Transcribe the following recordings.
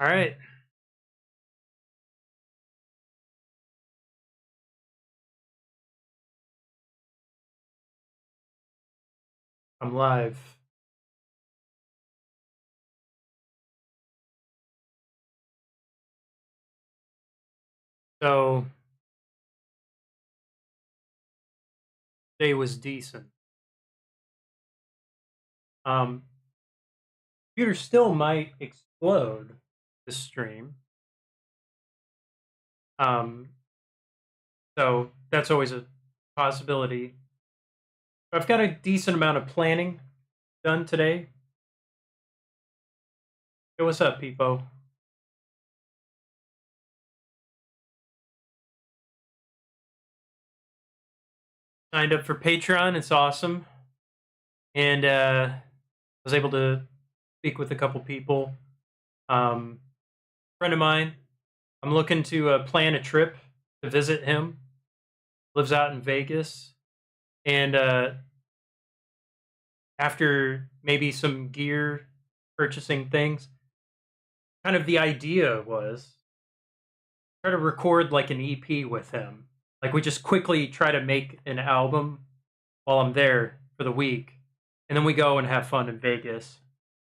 All right. I'm live. So, day was decent. Computer still might explode this stream. So that's always a possibility. I've got a decent amount of planning done today. Hey, what's up, Peepo? Signed up for Patreon. It's awesome. And was able to speak with a couple people. Friend of mine, I'm looking to plan a trip to visit him. Lives out in Vegas. And after maybe some gear purchasing things, kind of the idea was try to record like an EP with him. Like we just quickly try to make an album while I'm there for the week. And then we go and have fun in Vegas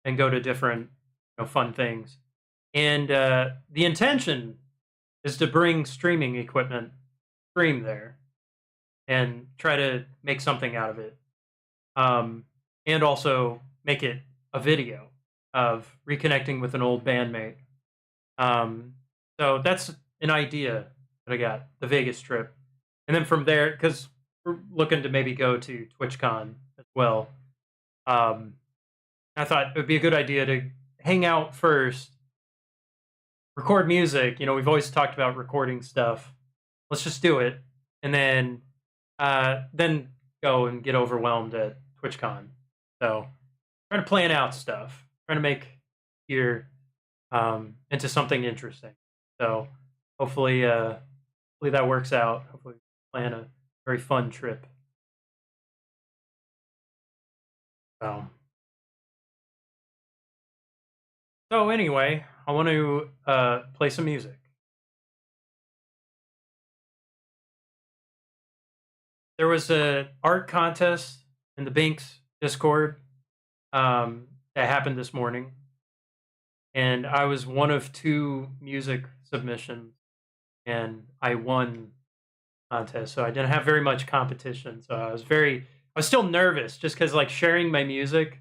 and go to different fun things. And the intention is to bring streaming equipment, stream there, and try to make something out of it. And also make it a video of reconnecting with an old bandmate. So that's an idea that I got, the Vegas trip. And then from there, because we're looking to maybe go to TwitchCon as well, I thought it would be a good idea to hang out first, record music. We've always talked about recording stuff. Let's just do it. And then go and get overwhelmed at TwitchCon. So trying to plan out stuff, trying to make here into something interesting. So hopefully that works out. Hopefully we plan a very fun trip. So anyway, I want to play some music. There was an art contest in the Binks Discord that happened this morning, and I was one of 2 music submissions, and I won the contest. So I didn't have very much competition. So I was still nervous, just because like sharing my music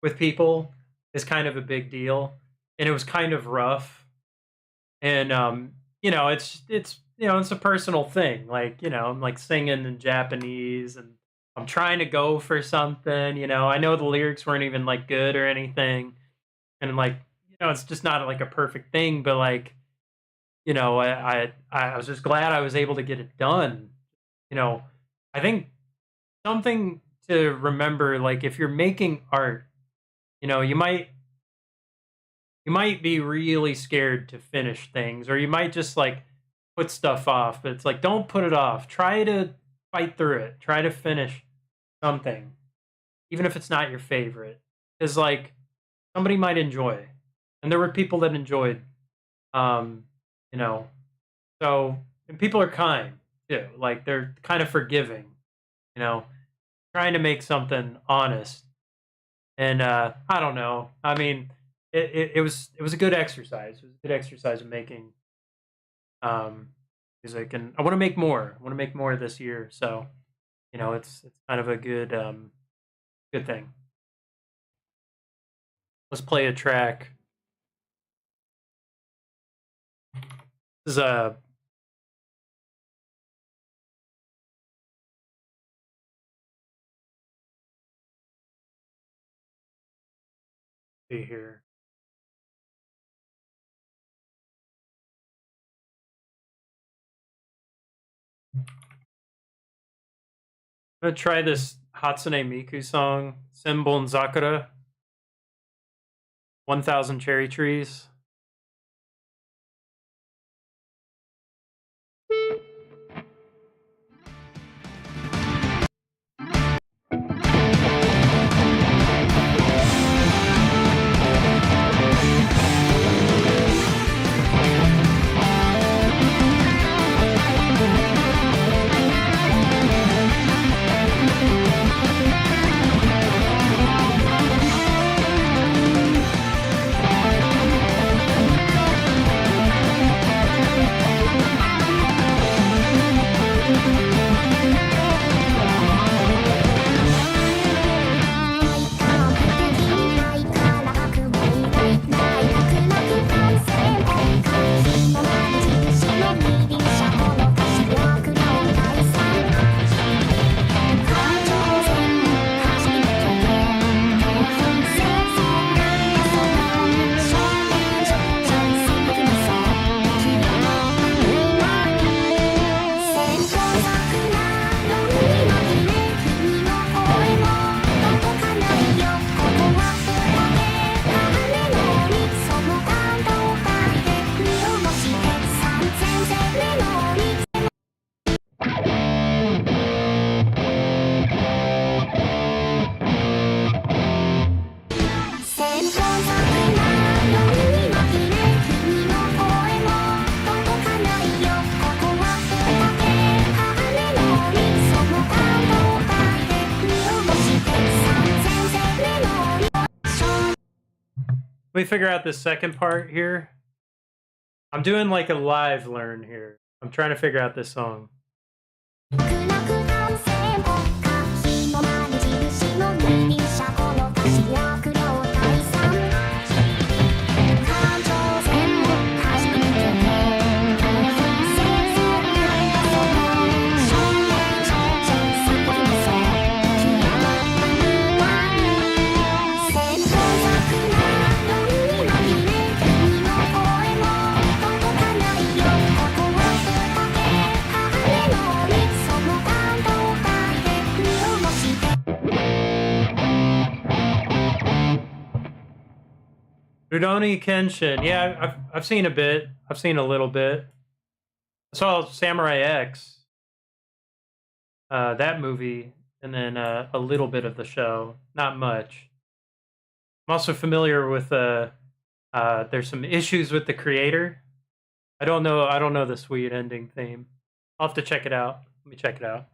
with people is kind of a big deal, and it was kind of rough. And it's a personal thing. Like, I'm like singing in Japanese and I'm trying to go for something, I know the lyrics weren't even like good or anything. And like, it's just not like a perfect thing, but like, I was just glad I was able to get it done. I think something to remember, like if you're making art, you might be really scared to finish things, or you might just like put stuff off, but it's like, don't put it off. Try to fight through it. Try to finish something, even if it's not your favorite, because like somebody might enjoy, and there were people that enjoyed, so, and people are kind too. Like they're kind of forgiving, trying to make something honest. And I don't know. I mean, it was a good exercise. It was a good exercise of making music, and I want to make more. I want to make more this year. So, it's kind of a good thing. Let's play a track. This is see here. I'm gonna try this Hatsune Miku song, Senbon Zakura, 1000 Cherry Trees. Let me figure out this second part here. I'm doing like a live learn here. I'm trying to figure out this song. Rurouni Kenshin. Yeah, I've seen a bit. I've seen a little bit. I saw Samurai X, that movie, and then a little bit of the show. Not much. I'm also familiar with there's some issues with the creator. I don't know the sweet ending theme. I'll have to check it out. Let me check it out.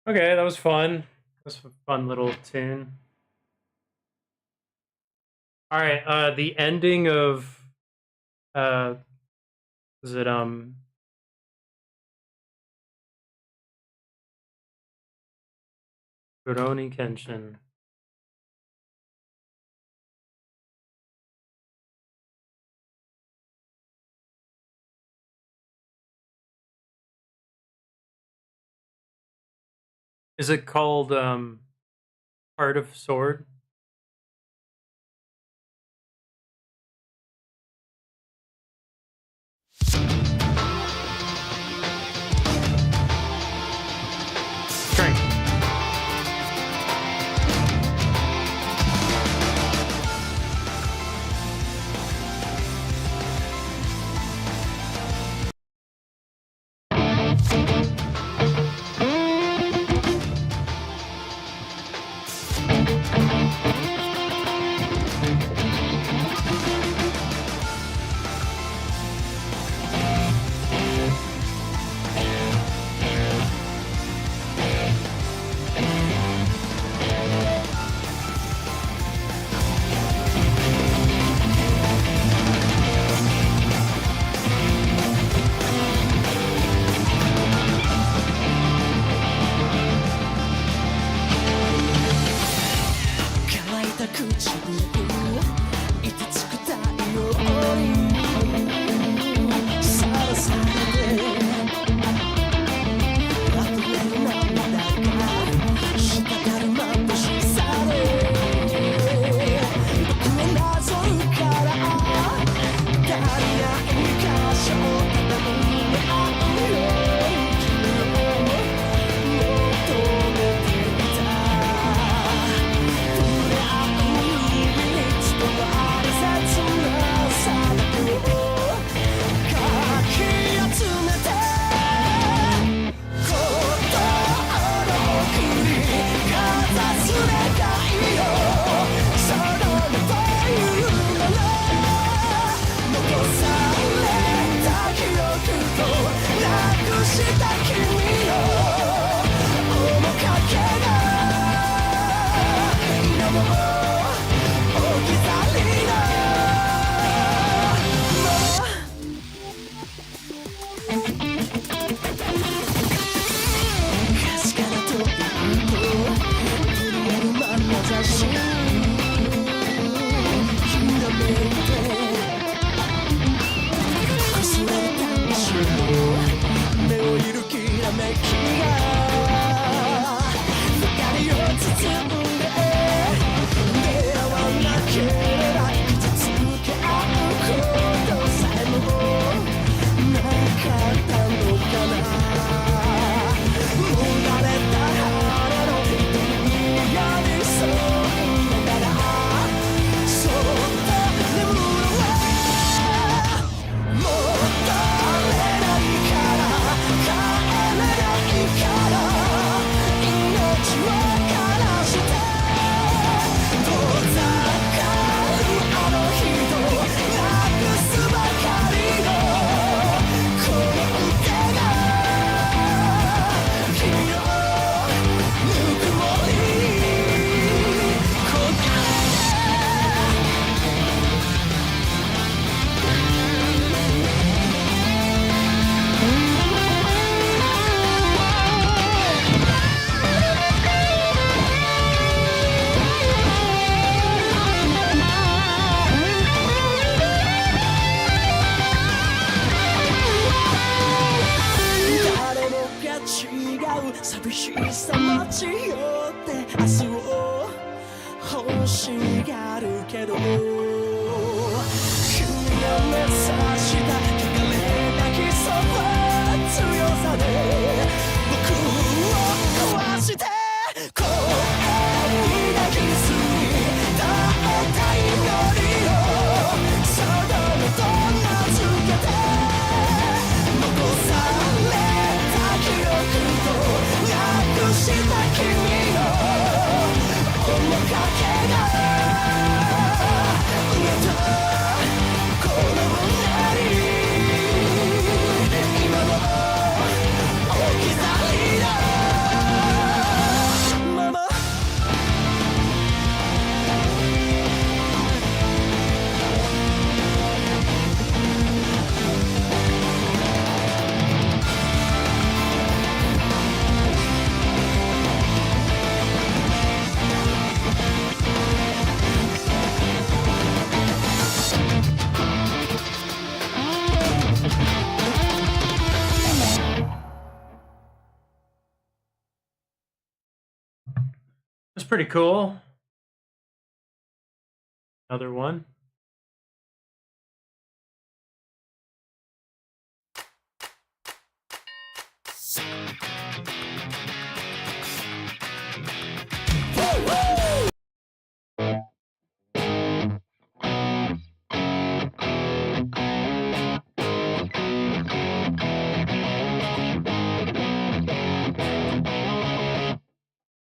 Okay, that was fun. That's a fun little tune. All right, the ending of was it Rurouni Kenshin? Is it called Heart of Sword. Drink. pretty cool. Another one.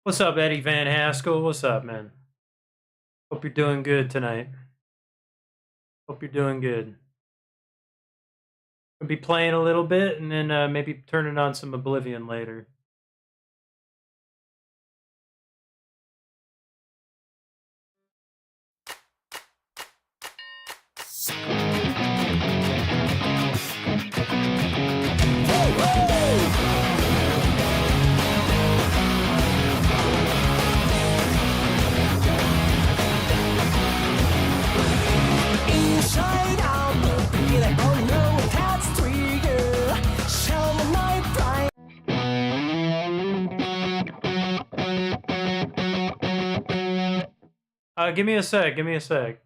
What's up, Eddie Van Haskell? What's up, man? Hope you're doing good tonight. Hope you're doing good. I'll be playing a little bit and then maybe turning on some Oblivion later. Give me a sec, give me a sec.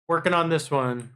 Working on this one.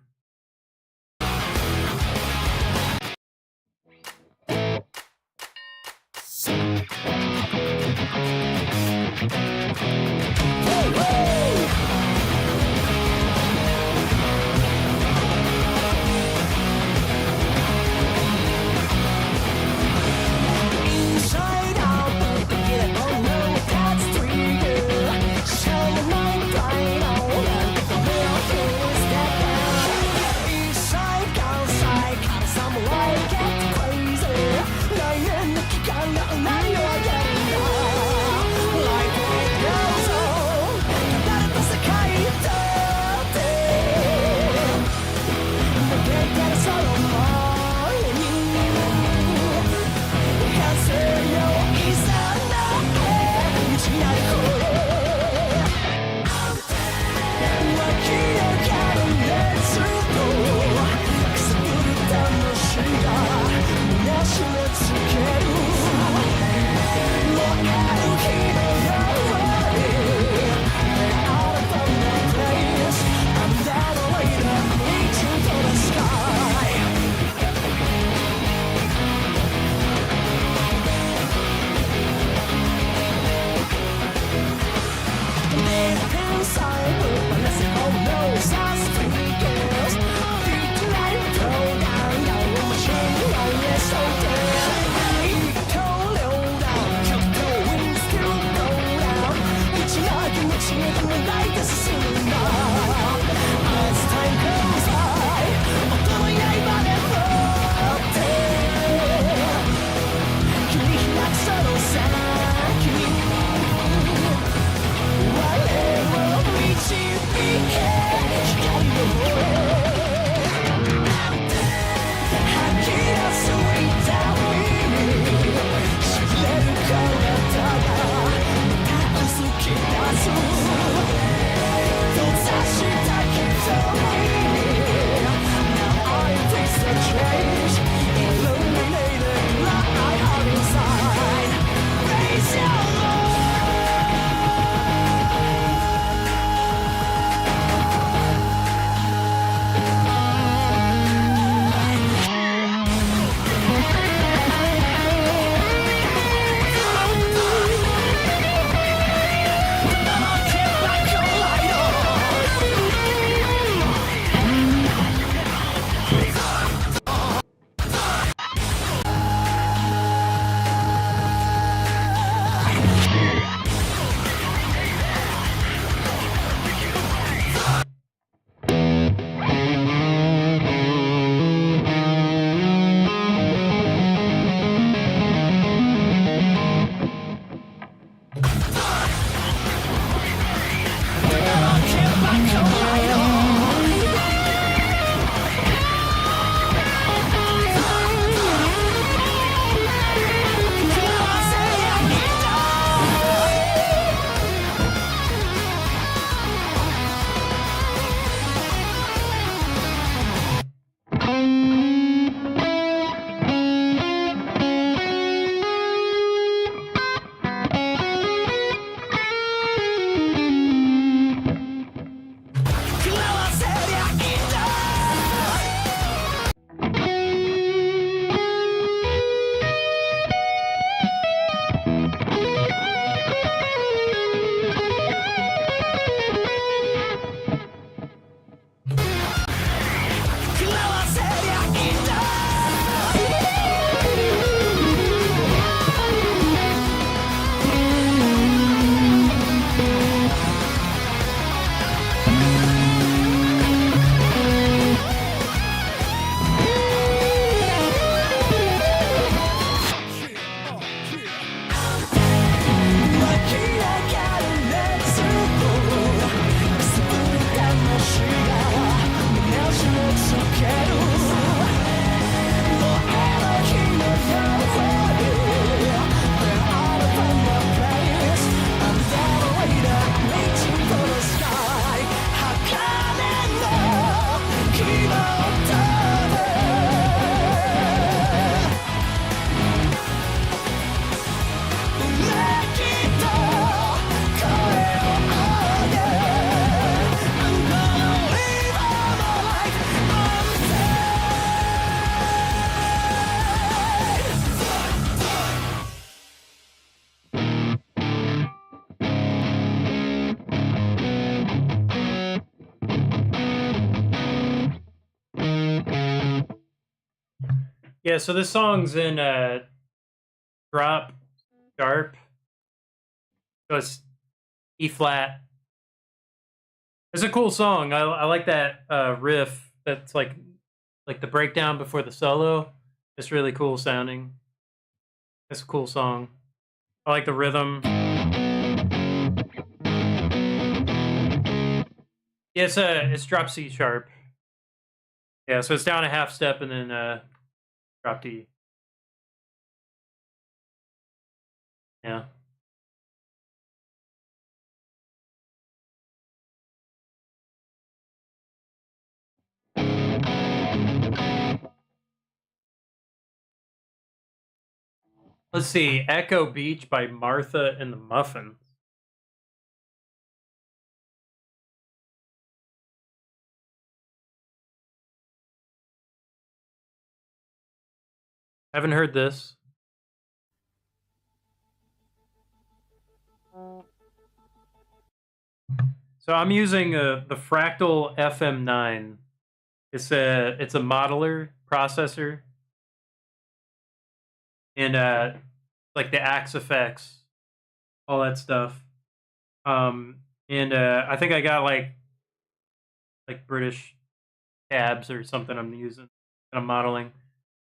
Yeah, so this song's in drop sharp. So it's E flat. It's a cool song. I like that riff. That's like the breakdown before the solo. It's really cool sounding. It's a cool song. I like the rhythm. Yeah, it's drop C sharp. Yeah, so it's down a half step and then drop D. Yeah. Let's see, Echo Beach by Martha and the Muffins. Haven't heard this. So I'm using the Fractal FM9. It's a modeler processor, and like the Axe effects, all that stuff. And I think I got like British tabs or something I'm using that I'm modeling.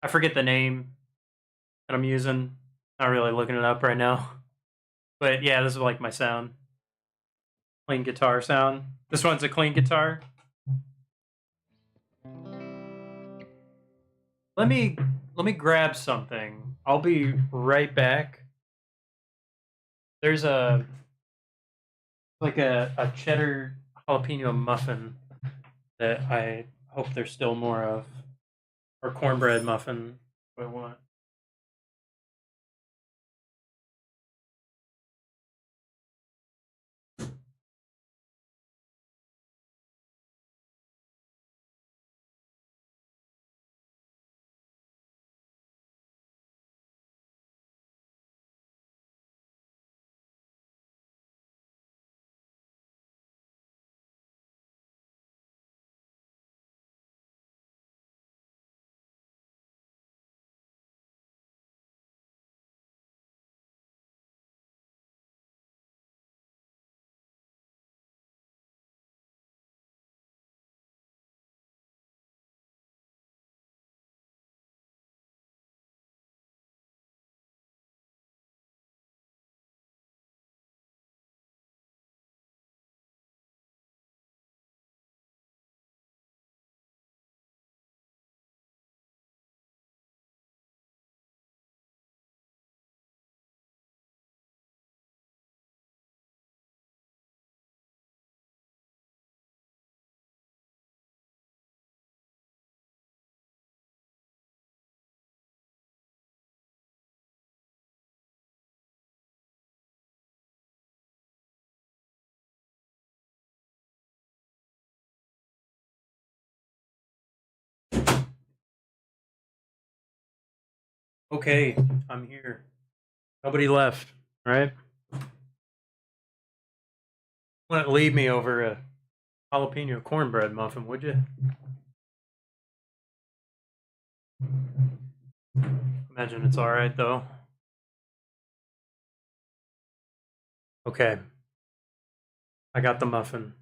I forget the name that I'm using. Not really looking it up right now. But yeah, this is like my sound. Clean guitar sound. This one's a clean guitar. Let me grab something. I'll be right back. There's a cheddar jalapeno muffin that I hope there's still more of, or cornbread muffin if I want. Okay, I'm here. Nobody left, right? Wouldn't leave me over a jalapeno cornbread muffin, would you? Imagine it's all right though. Okay, I got the muffin.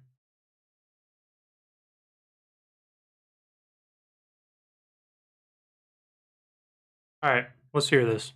All right, let's hear this.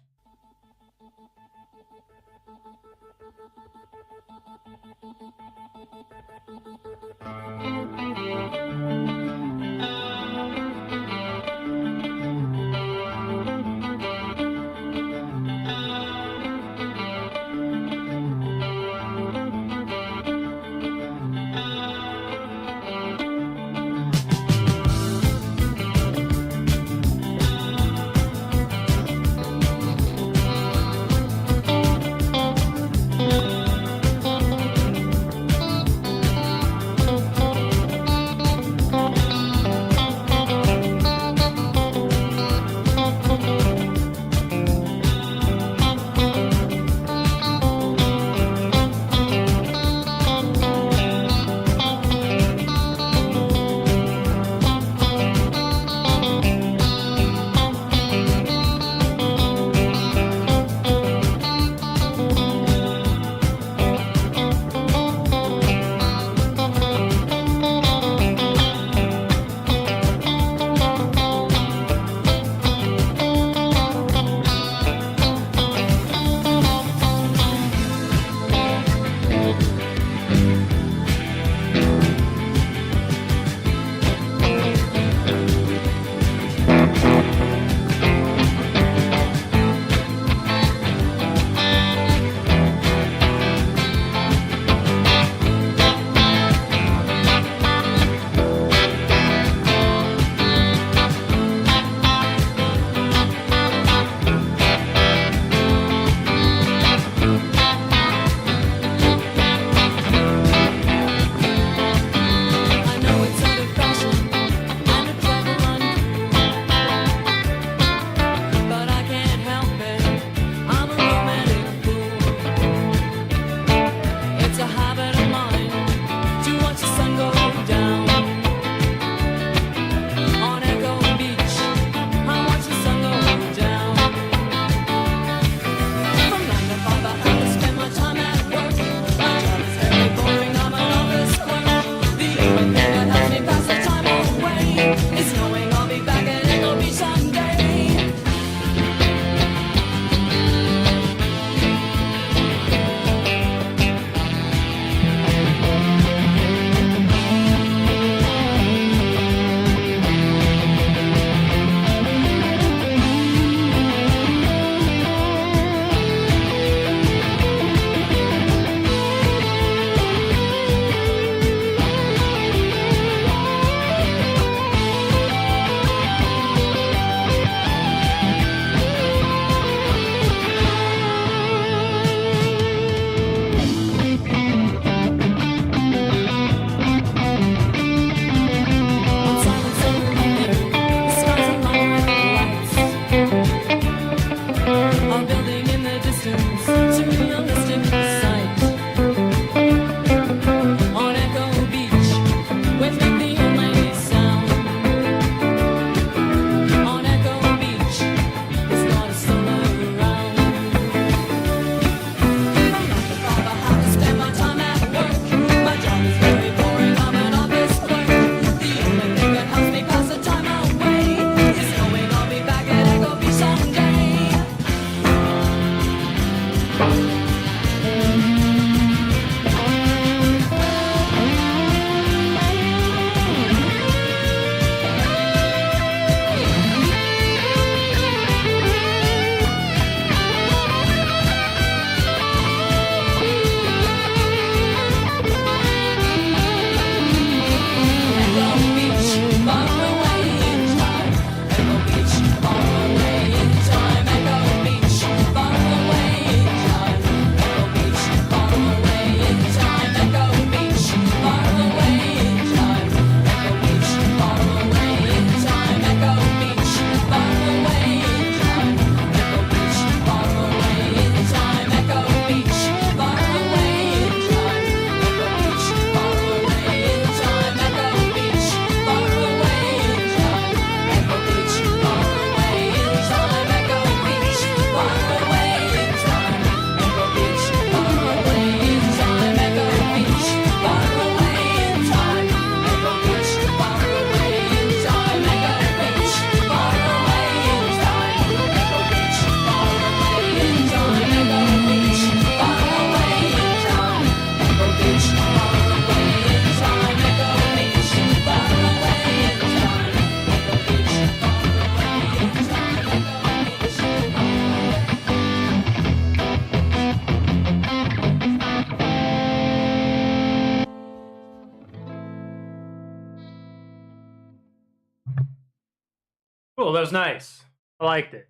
Cool, that was nice. I liked it.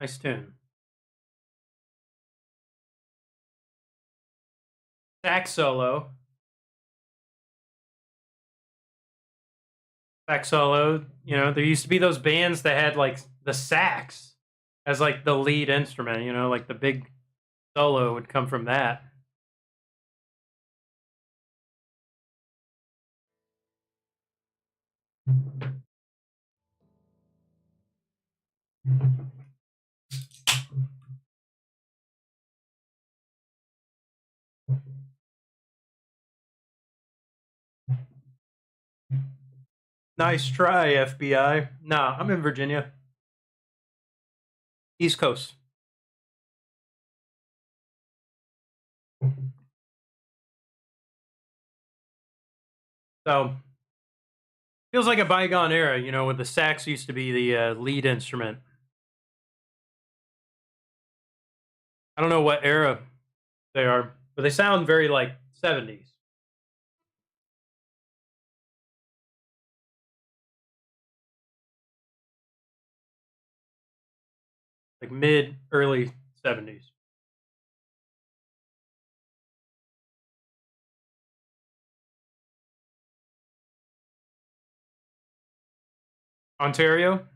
Nice tune. Sax solo. Sax solo. You know, there used to be those bands that had like the sax as like the lead instrument. You know, like the big solo would come from that. Nice try, FBI. Nah, I'm in Virginia. East Coast. So, feels like a bygone era, you know, when the sax used to be the lead instrument. I don't know what era they are, but they sound very like 70s. Like mid, early 70s. Ontario?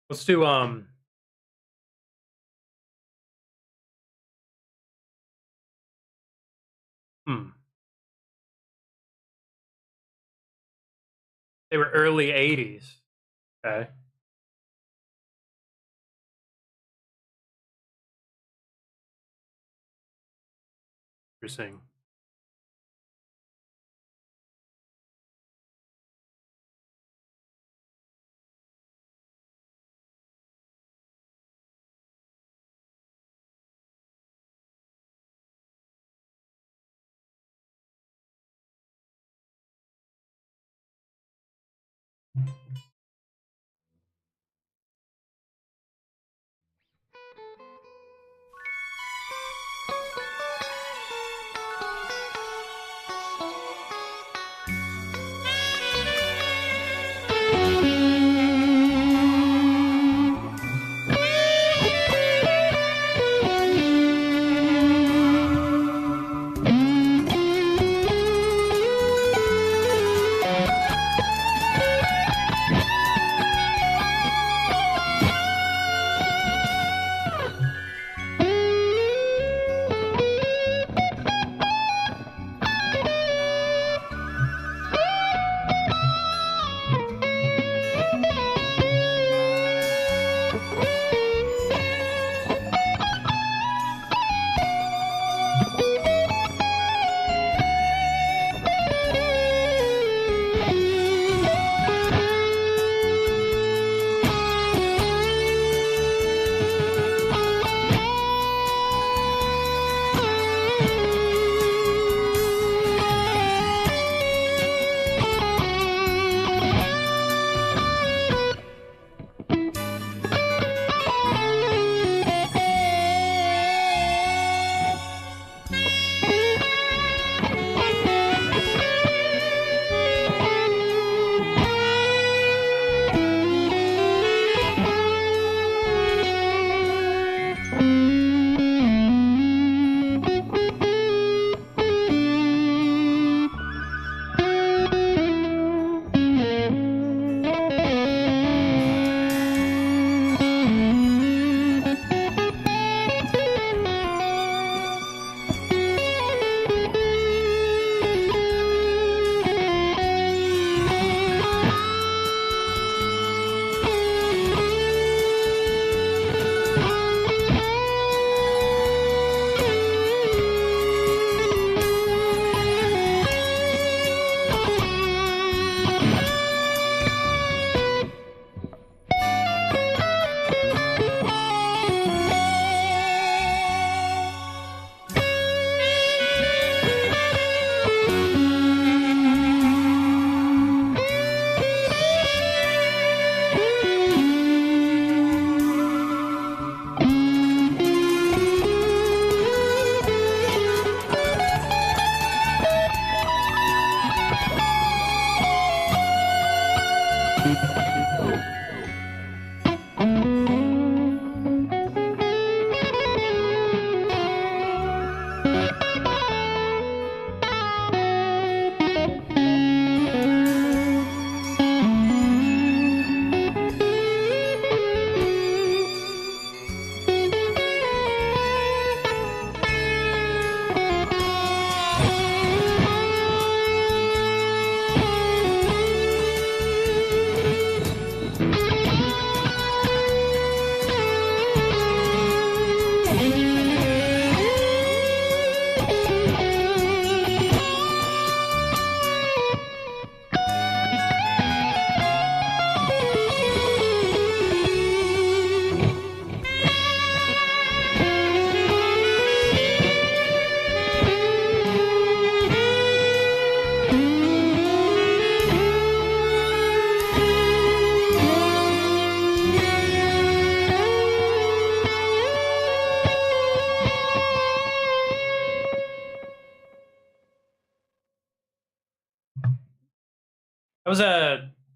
Let's do they were early 80s. Okay. Interesting.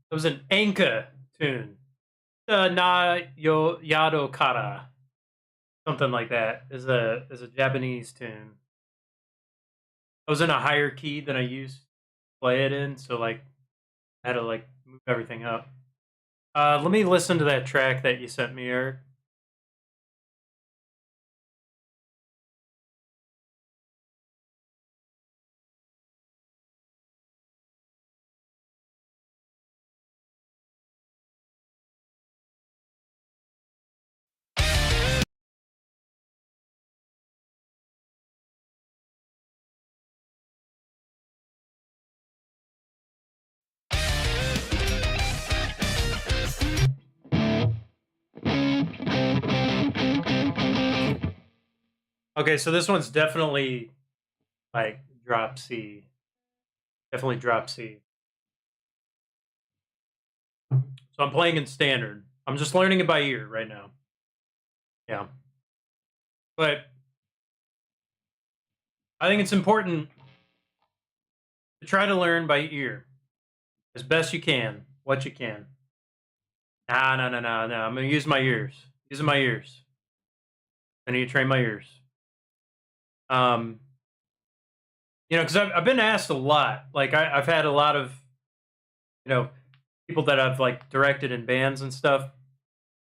That was an Anka tune. Na yo yado kara. Something like that. Is a Japanese tune. I was in a higher key than I used to play it in, so like I had to like move everything up. Let me listen to that track that you sent me, Eric. Okay, so this one's definitely like drop C. Definitely drop C. So I'm playing in standard. I'm just learning it by ear right now. Yeah. But I think it's important to try to learn by ear as best you can, what you can. No. I'm going to use my ears. Using my ears. I need to train my ears. Because I've been asked a lot. Like I've had a lot of, people that I've like directed in bands and stuff.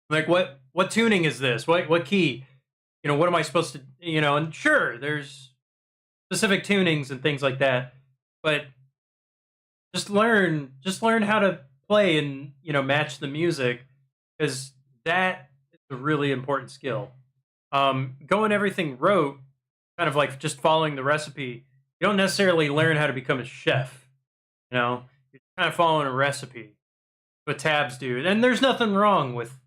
Like what tuning is this? What key? What am I supposed to? And sure, there's specific tunings and things like that, but just learn how to play and match the music, because that is a really important skill. Going everything rote, kind of like just following the recipe. You don't necessarily learn how to become a chef. You're kind of following a recipe. What tabs do, and there's nothing wrong with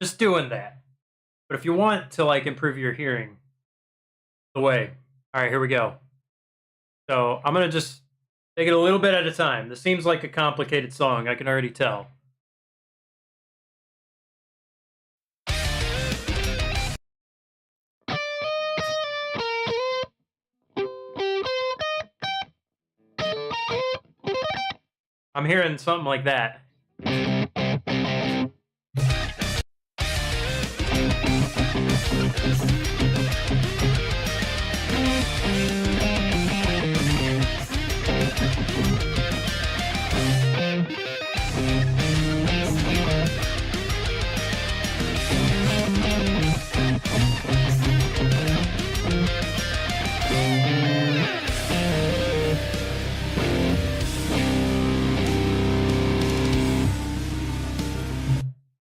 just doing that. But if you want to like improve your hearing, the way. All right, here we go. So I'm gonna just take it a little bit at a time. This seems like a complicated song. I can already tell. I'm hearing something like that.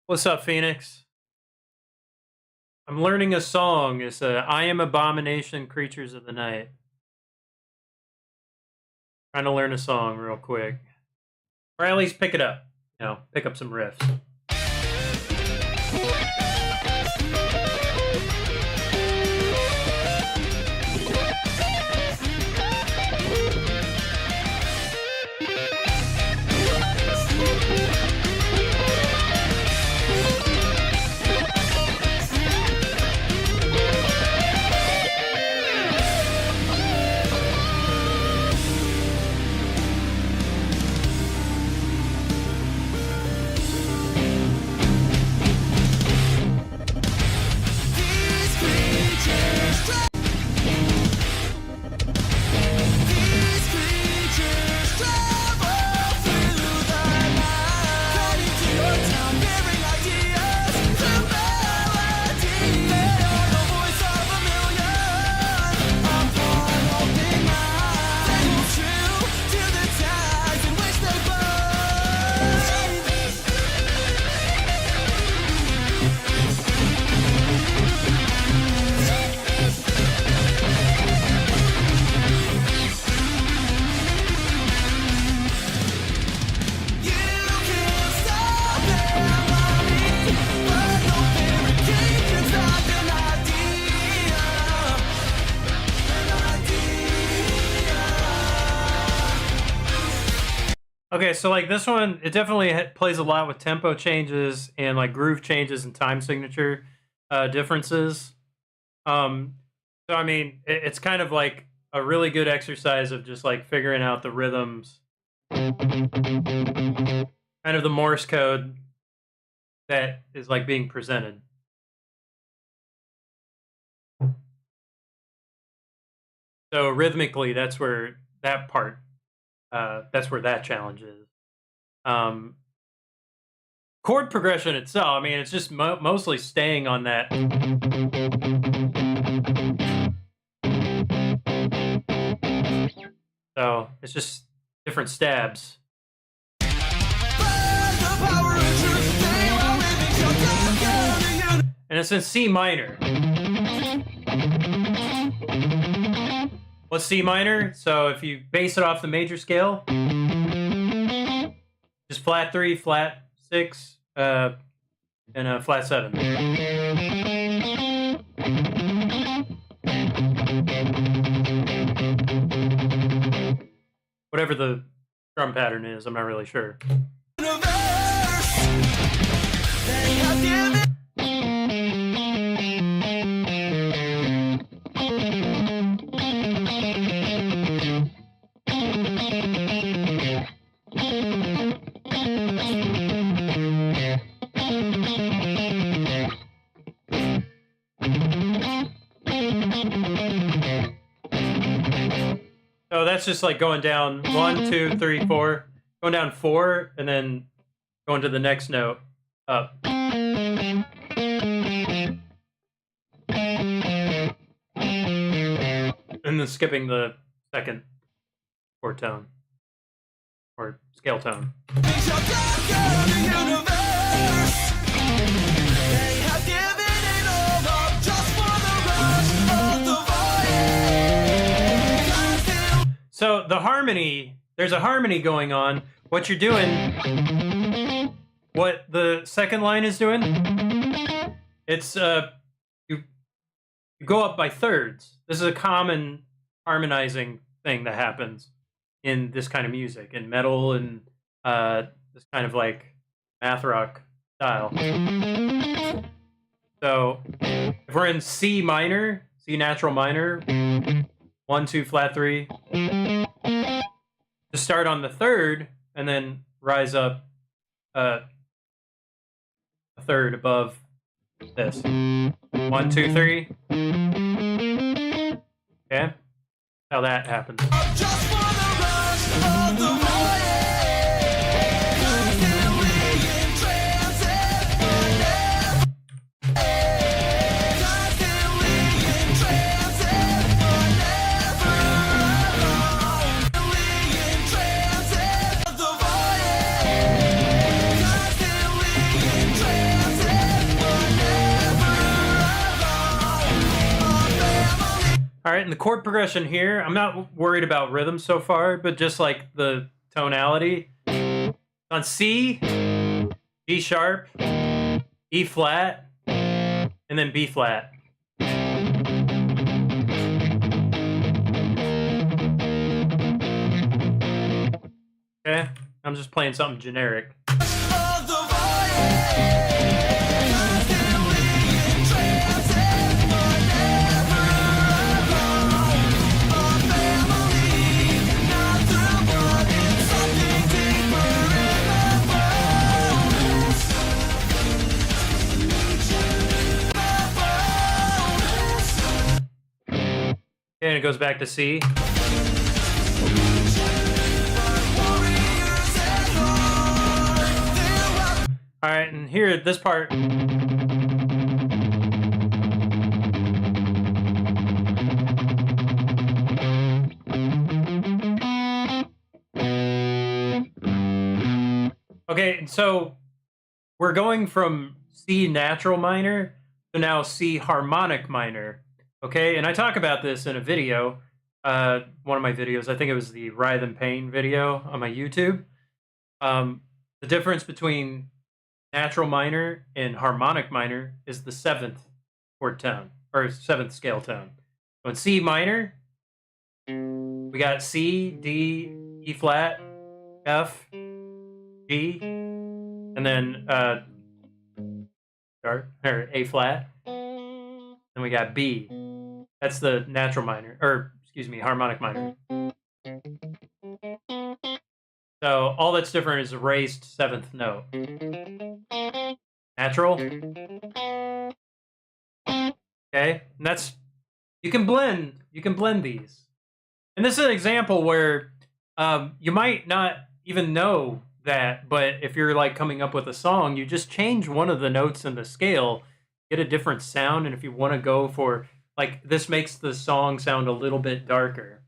What's up, Phoenix? I'm learning a song. It's I Am Abomination, Creatures of the Night. Trying to learn a song real quick. Or at least pick it up. Pick up some riffs. Okay, so like this one, it definitely plays a lot with tempo changes and like groove changes and time signature differences. So I mean, it's kind of like a really good exercise of just like figuring out the rhythms, kind of the Morse code that is like being presented. So rhythmically, that's where that part, that's where that challenge is. Chord progression itself, I mean, it's just mostly staying on that. So it's just different stabs. And it's in C minor. What's C minor? So if you base it off the major scale, just flat 3, flat 6, and a flat 7. Whatever the drum pattern is, I'm not really sure. So that's just like going down 1, 2, 3, 4, going down 4, and then going to the next note up. And then skipping the second chord tone or scale tone. So the harmony, there's a harmony going on. What you're doing, what the second line is doing, it's you go up by thirds. This is a common harmonizing thing that happens in this kind of music, in metal and this kind of like math rock style. So if we're in C minor, C natural minor, 1, 2, flat 3, to start on the third and then rise up a third above this. 1, 2, 3. Okay, how that happens. All right, and the chord progression here, I'm not worried about rhythm so far, but just like the tonality. On C, G sharp, E flat, and then B flat. Okay, I'm just playing something generic. And it goes back to C. All right, and here, this part. Okay, so we're going from C natural minor to now C harmonic minor. Okay, and I talk about this in a video, one of my videos. I think it was the Writhe and Pain video on my YouTube. The difference between natural minor and harmonic minor is the 7th chord tone, or 7th scale tone. So in C minor, we got C, D, E flat, F, G, and then or A flat. Then we got B. That's the natural minor, or excuse me, harmonic minor. So all that's different is a raised 7th note. Natural. Okay, and that's you can blend these. And this is an example where you might not even know that, but if you're like coming up with a song, you just change one of the notes in the scale, get a different sound, and if you want to go for like this makes the song sound a little bit darker.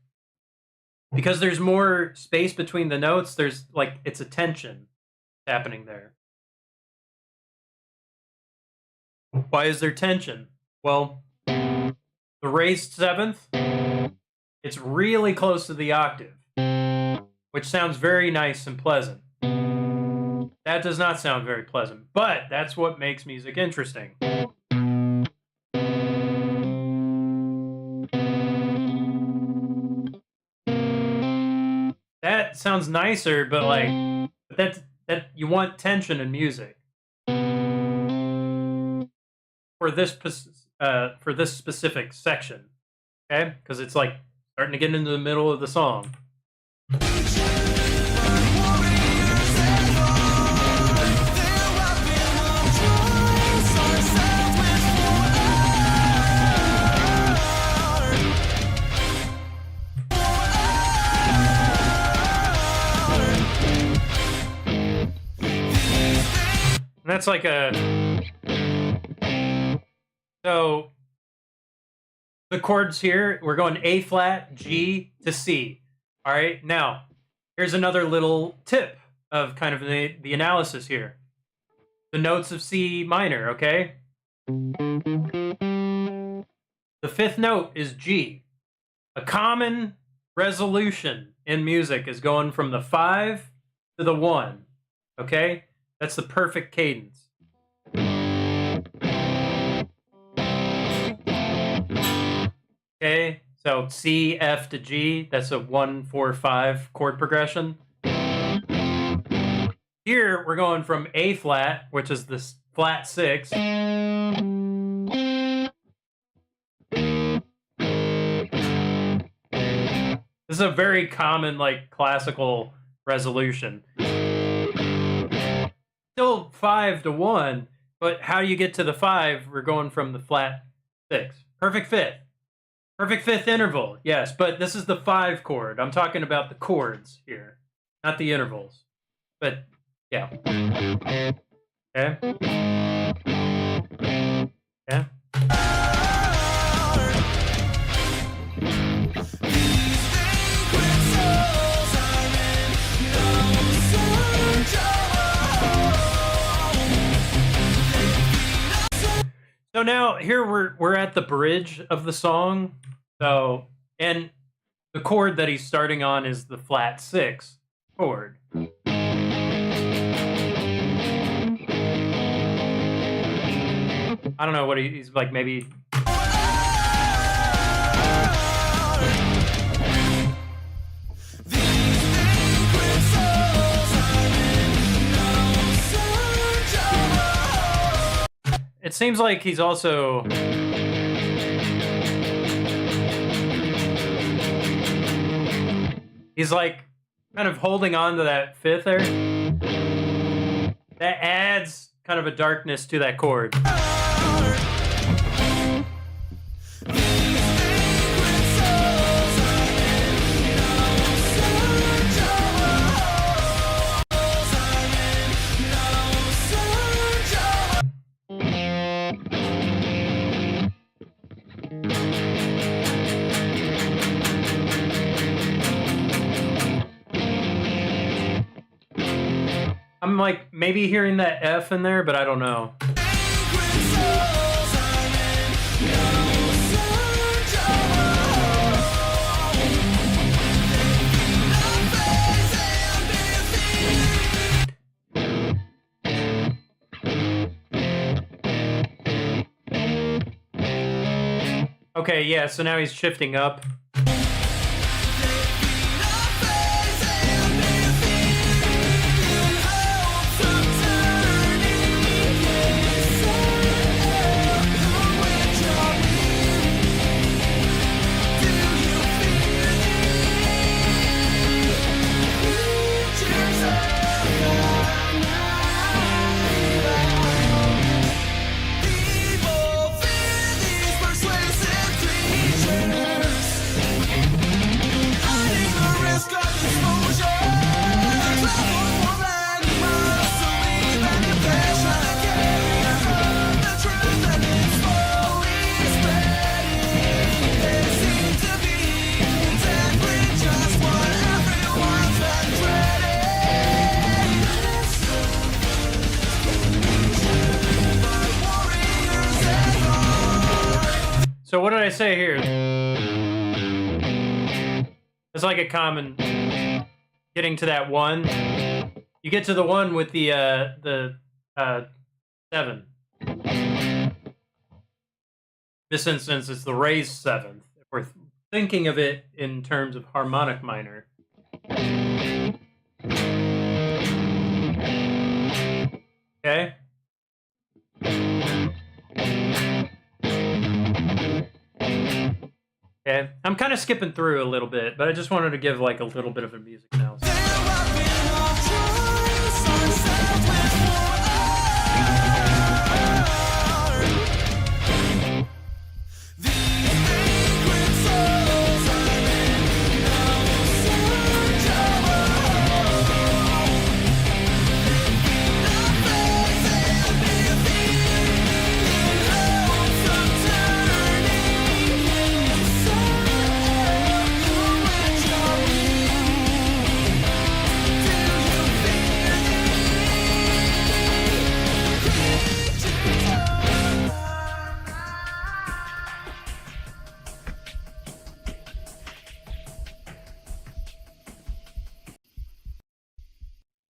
Because there's more space between the notes, there's like it's a tension happening there. Why is there tension? Well, the raised 7th, it's really close to the octave, which sounds very nice and pleasant. That does not sound very pleasant, but that's what makes music interesting. That sounds nicer, but like that you want tension in music. For this specific section, okay? Because it's like starting to get into the middle of the song. And that's like so the chords here, we're going A flat, G to C. All right, now here's another little tip of kind of the analysis here. The notes of C minor, okay? The 5th note is G. A common resolution in music is going from the 5 to the 1, okay? That's the perfect cadence. Okay, so C, F to G, that's a 1, 4, 5 chord progression. Here, we're going from A flat, which is this flat 6. This is a very common, like, classical resolution. Still 5 to 1, but how do you get to the 5? We're going from the flat 6. Perfect 5th. Perfect 5th interval, yes, but this is the 5 chord. I'm talking about the chords here, not the intervals. But, yeah. Okay? Yeah? So now here we're at the bridge of the song. So and the chord that he's starting on is the flat 6 chord. I don't know what he's like, maybe. It seems like he's also he's like kind of holding on to that 5th there. That adds kind of a darkness to that chord. I'm like maybe hearing that F in there, but I don't know. Okay, yeah, so now he's shifting up. So what did I say here? It's like a common getting to that one. You get to the one with the 7. This instance, it's the raised 7th. If we're thinking of it in terms of harmonic minor. Okay? Okay, I'm kind of skipping through a little bit, but I just wanted to give like a little bit of a music analysis.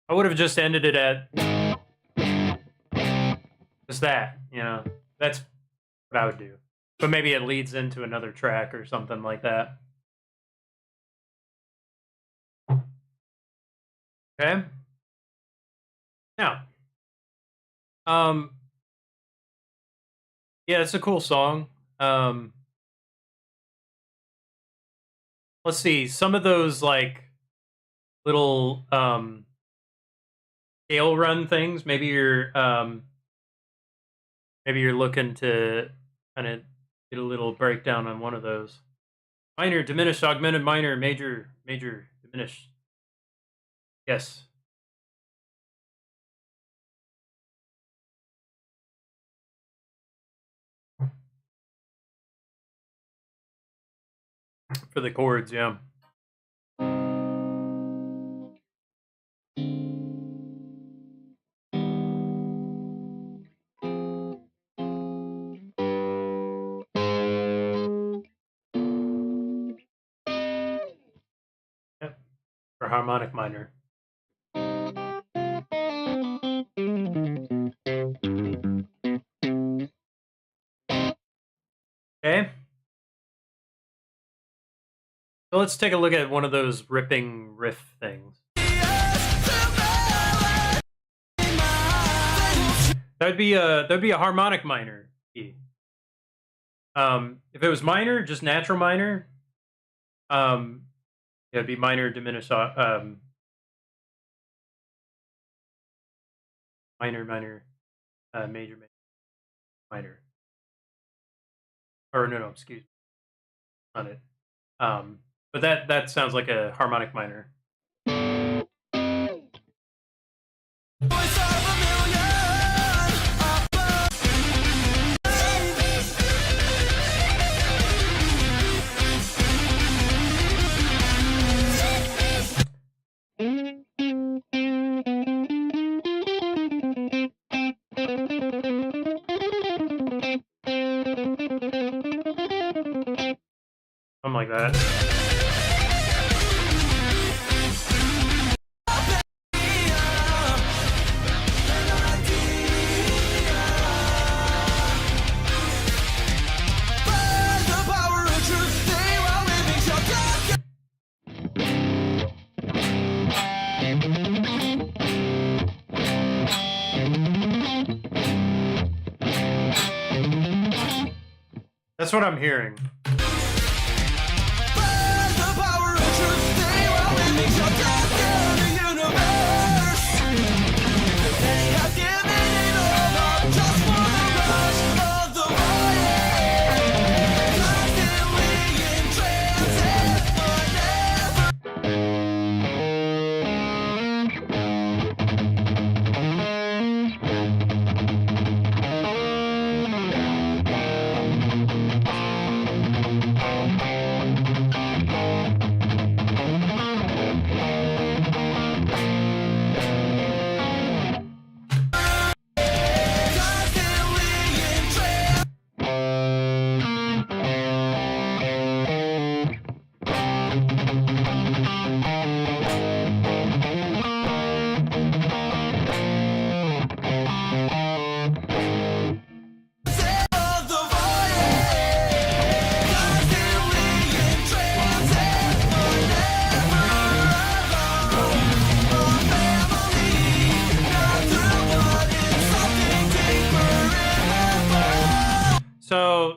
I would have just ended it at just that, you know. That's what I would do. But maybe it leads into another track or something like that. Okay. Now, yeah, it's a cool song. Let's see, some of those like little scale run things. Maybe you're looking to kind of get a little breakdown on one of those. Minor, diminished, augmented, minor, major, major, diminished. Yes. For the chords, yeah. Yep. For harmonic minor. Okay. So let's take a look at one of those ripping riff things. That'd be a harmonic minor key. If it was minor, just natural minor, it'd be minor diminished, minor, minor, major, minor. Or no, excuse me, on it. But that sounds like a harmonic minor. Something like that. That's what I'm hearing.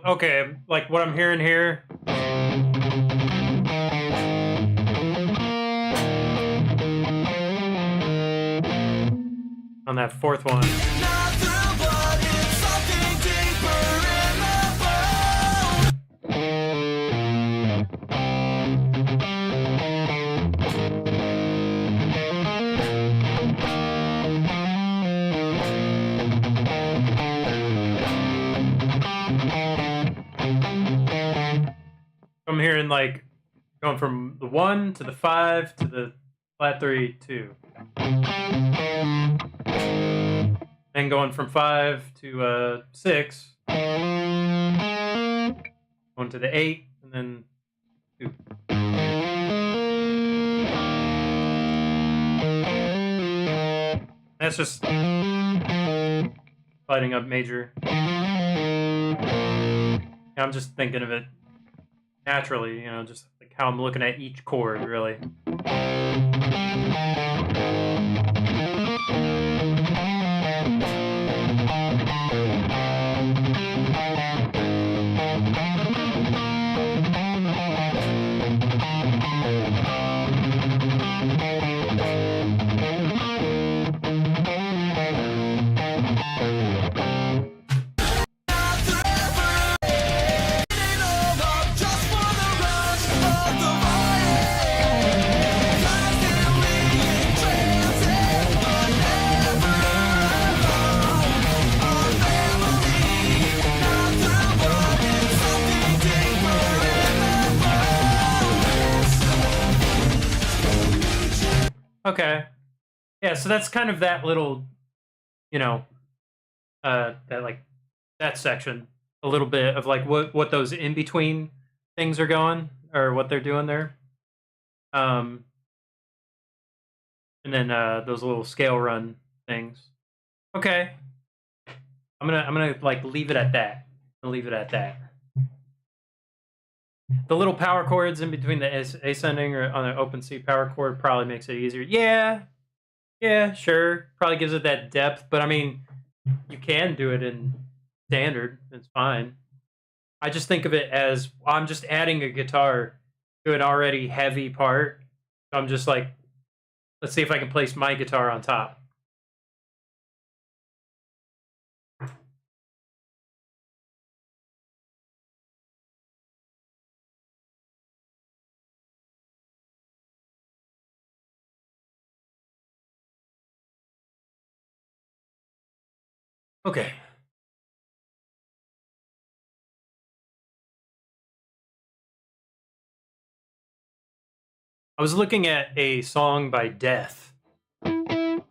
okay, like what I'm hearing here. On that fourth one. I'm hearing like going from the 1 to the 5 to the flat 3, 2. And going from 5 to 6. Going to the 8 and then 2. That's just lighting up major. I'm just thinking of it naturally, you know, just like how I'm looking at each chord, really. Okay. Yeah, so that's kind of that little, you know, that section, a little bit of like what those in between things are going or what they're doing there. And then those little scale run things. Okay. I'm gonna like leave it at that. I'll leave it at that. The little power chords in between the ascending or on an open C power chord probably makes it easier. Yeah, sure. Probably gives it that depth, but I mean, you can do it in standard. It's fine. I just think of it as I'm just adding a guitar to an already heavy part. So I'm just like, let's see if I can place my guitar on top. Okay. I was looking at a song by Death. And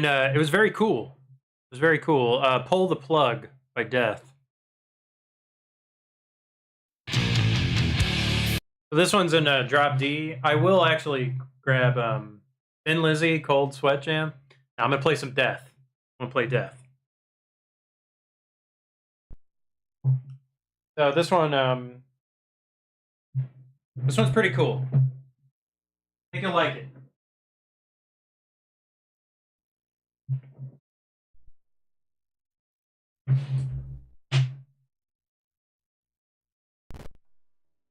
it was very cool. It was very cool. Pull the Plug by Death. So this one's in drop D. I will actually grab Thin Lizzy, Cold Sweat Jam. Now I'm going to play some Death. I'm going to play Death. So this one's pretty cool. I think you'll like it.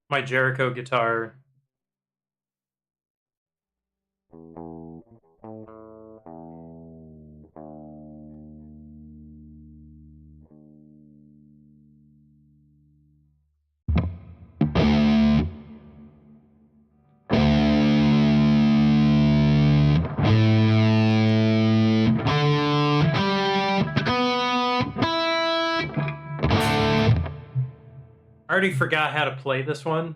My Jericho guitar. I already forgot how to play this one.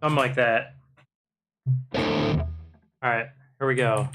Something like that. All right, here we go.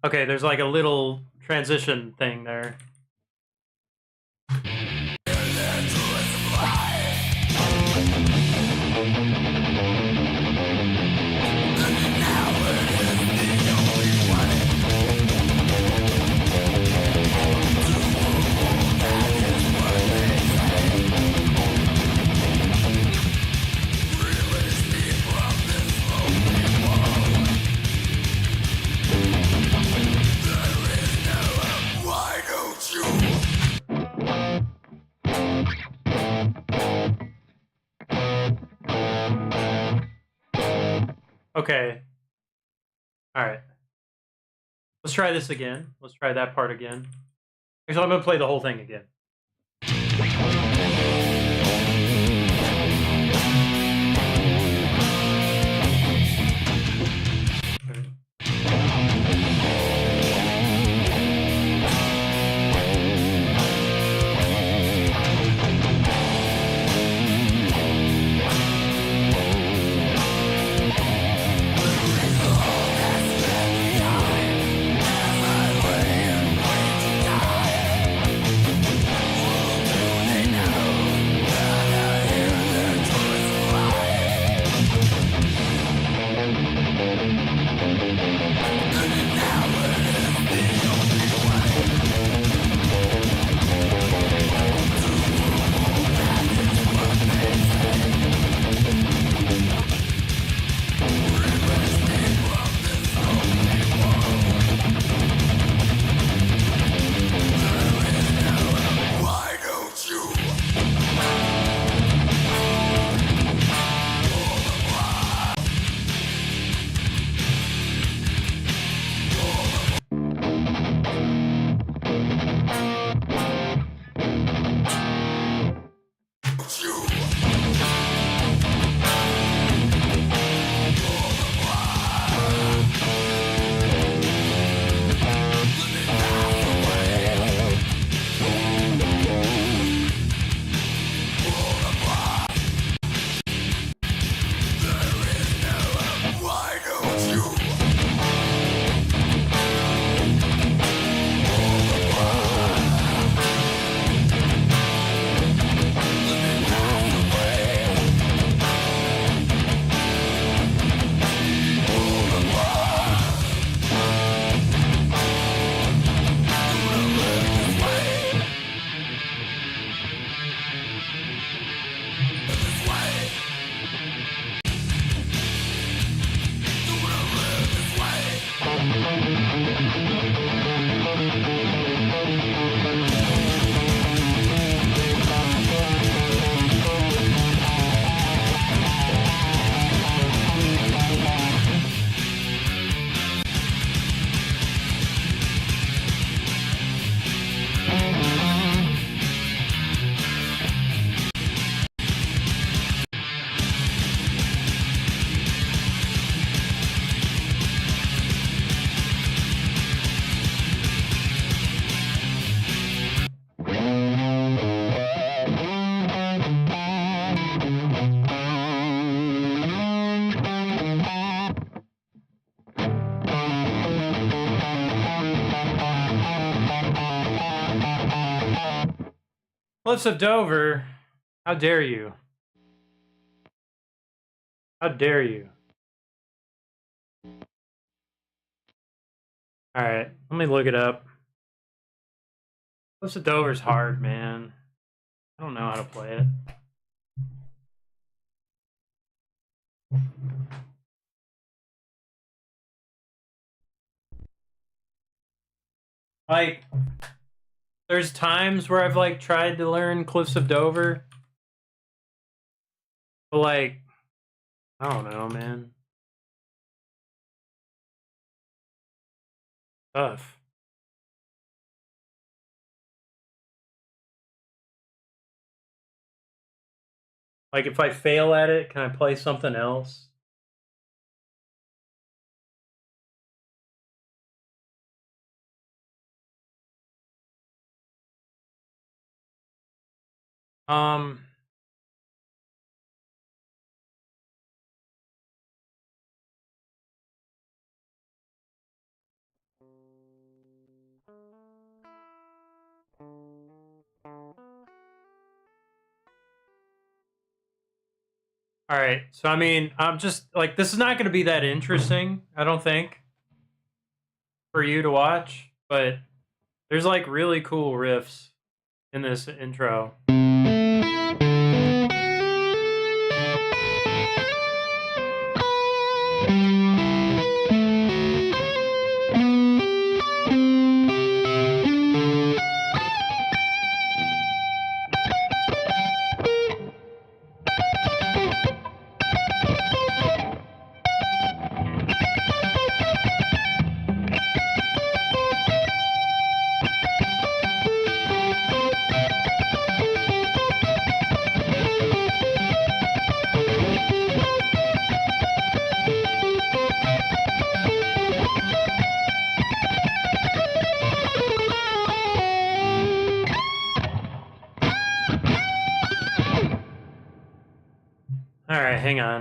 Okay, there's like a little transition thing there. Okay. All right. Let's try this again. Let's try that part again. Actually, I'm going to play the whole thing again. Cliffs of Dover, how dare you? How dare you? Alright, let me look it up. Cliffs of Dover's hard, man. I don't know how to play it. Like, there's times where I've, like, tried to learn Cliffs of Dover. But, like, I don't know, man. Tough. Like, if I fail at it, can I play something else? Um... All right. So I mean, I'm just like, this is not going to be that interesting, I don't think, for you to watch, but there's like really cool riffs in this intro. All right, hang on.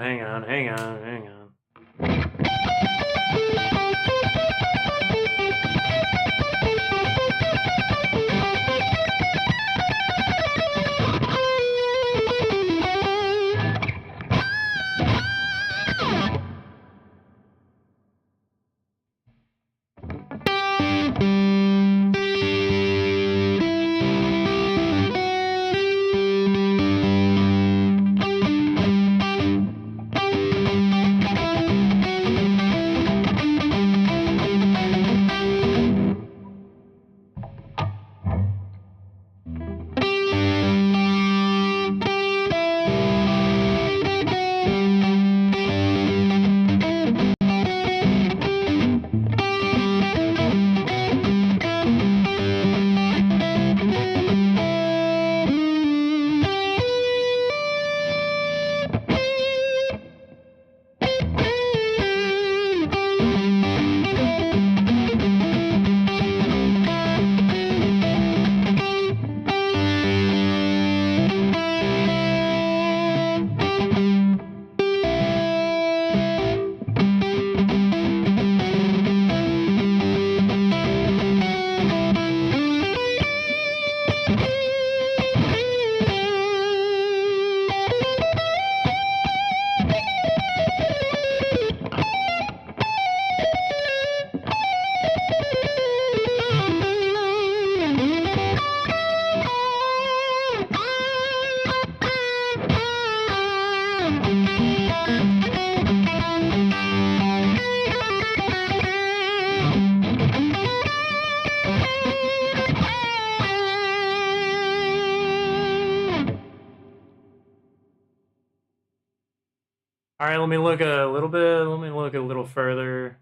All right, let me look a little bit. Let me look a little further.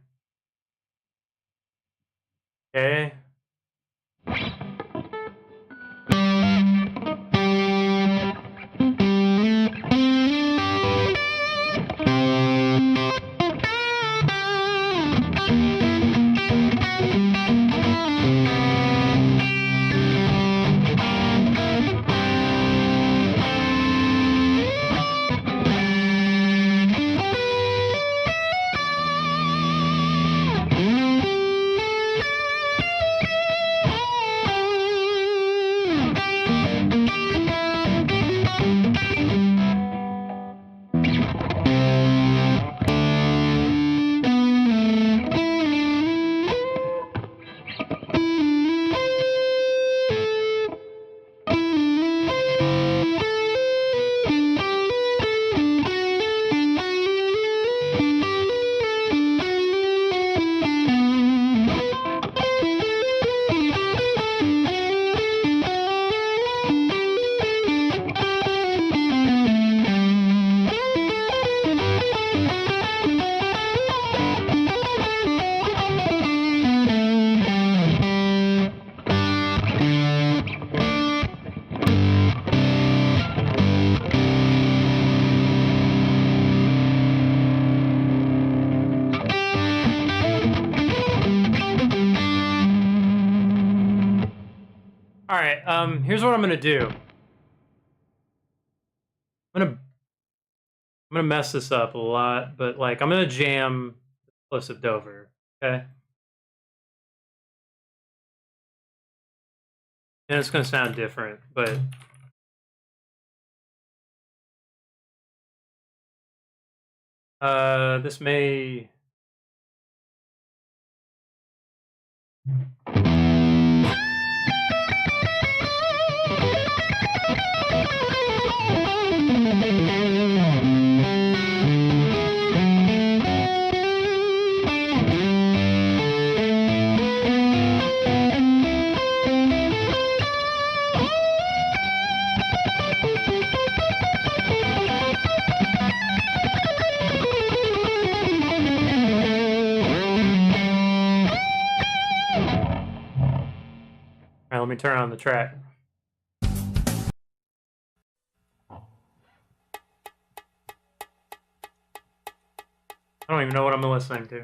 Okay. All right. Here's what I'm gonna do. I'm gonna mess this up a lot, but like I'm gonna jam Explosive Dover. Okay. And it's gonna sound different, but This may... Let me turn on the track. I don't even know what I'm listening to.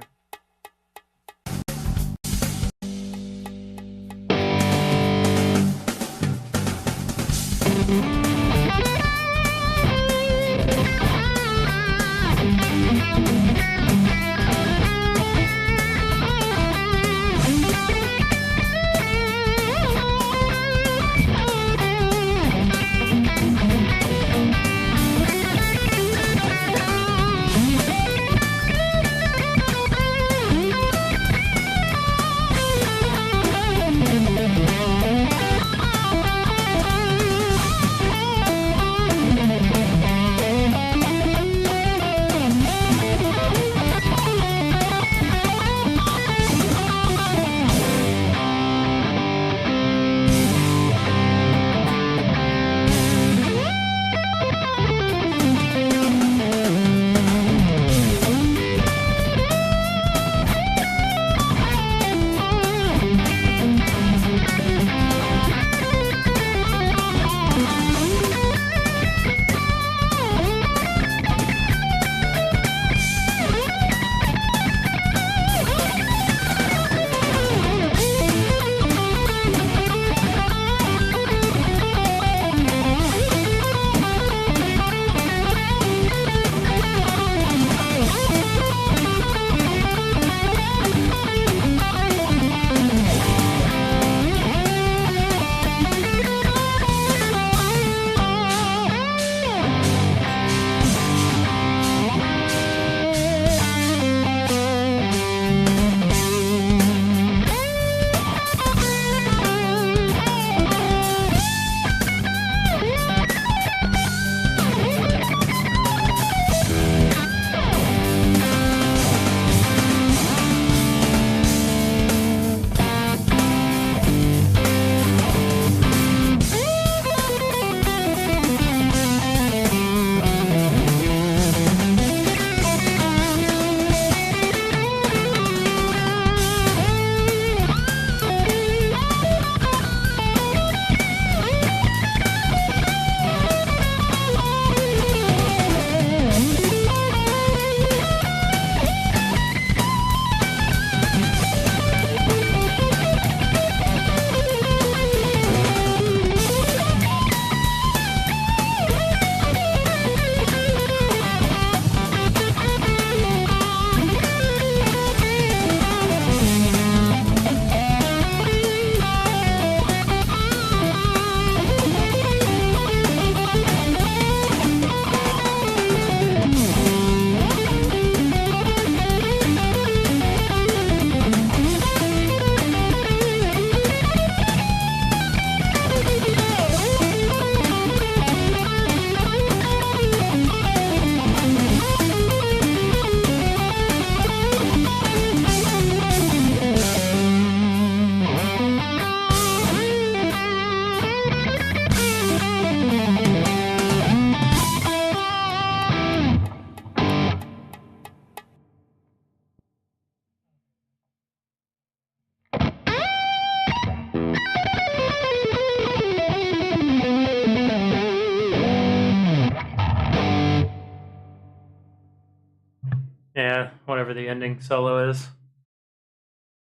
Yeah, whatever the ending solo is.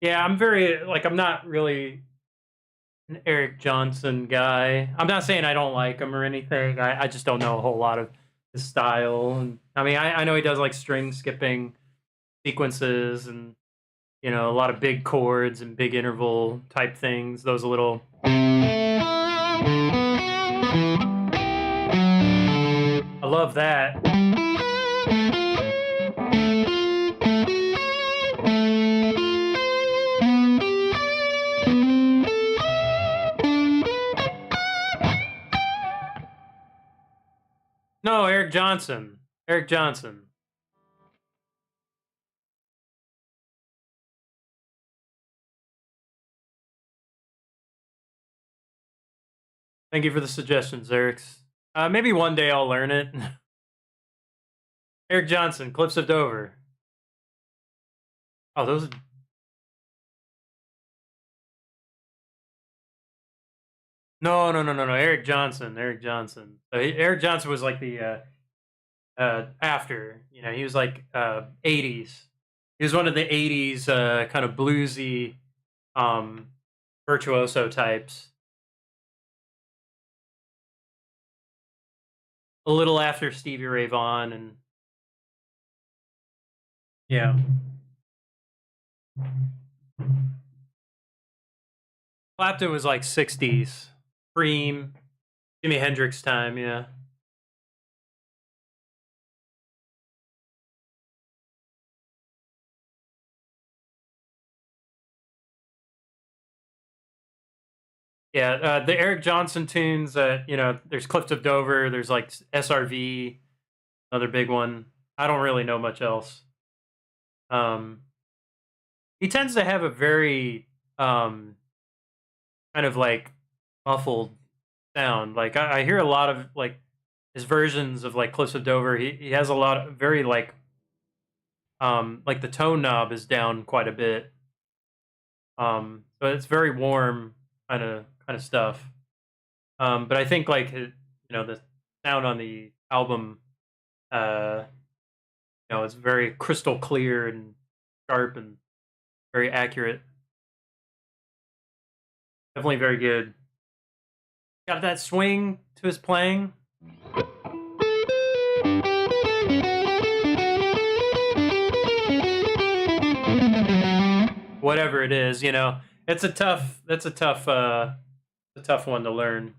Yeah, I'm very, like, I'm not really an Eric Johnson guy. I'm not saying I don't like him or anything. I just don't know a whole lot of his style. And I mean, I know he does like string skipping sequences and, you know, a lot of big chords and big interval type things. Those little. I love that. No, Eric Johnson. Eric Johnson. Thank you for the suggestions, Eric. Maybe one day I'll learn it. Eric Johnson, Cliffs of Dover. Oh, those. No, no, no, no, no. Eric Johnson. Eric Johnson. Eric Johnson was like the after. You know, he was like 80s. He was one of the 80s kind of bluesy virtuoso types. A little after Stevie Ray Vaughan and yeah. Clapton was like 60s. Cream. Jimi Hendrix time, yeah. Yeah, the Eric Johnson tunes, you know, there's Cliffs of Dover, there's like SRV, another big one. I don't really know much else. He tends to have a very kind of like muffled sound. Like I hear a lot of like his versions of like Cliffs of Dover. He has a lot of very like the tone knob is down quite a bit. So it's very warm kind of stuff. But I think like you know, the sound on the album, you know, it's very crystal clear and sharp and very accurate. Definitely very good. Got that swing to his playing. Whatever it is, you know, it's a tough. That's a tough one to learn.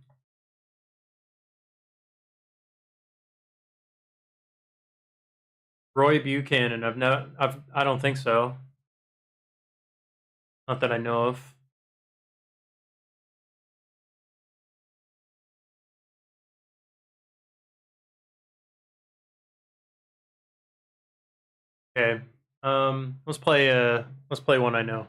Roy Buchanan. I don't think so. Not that I know of. Okay. Let's play one I know.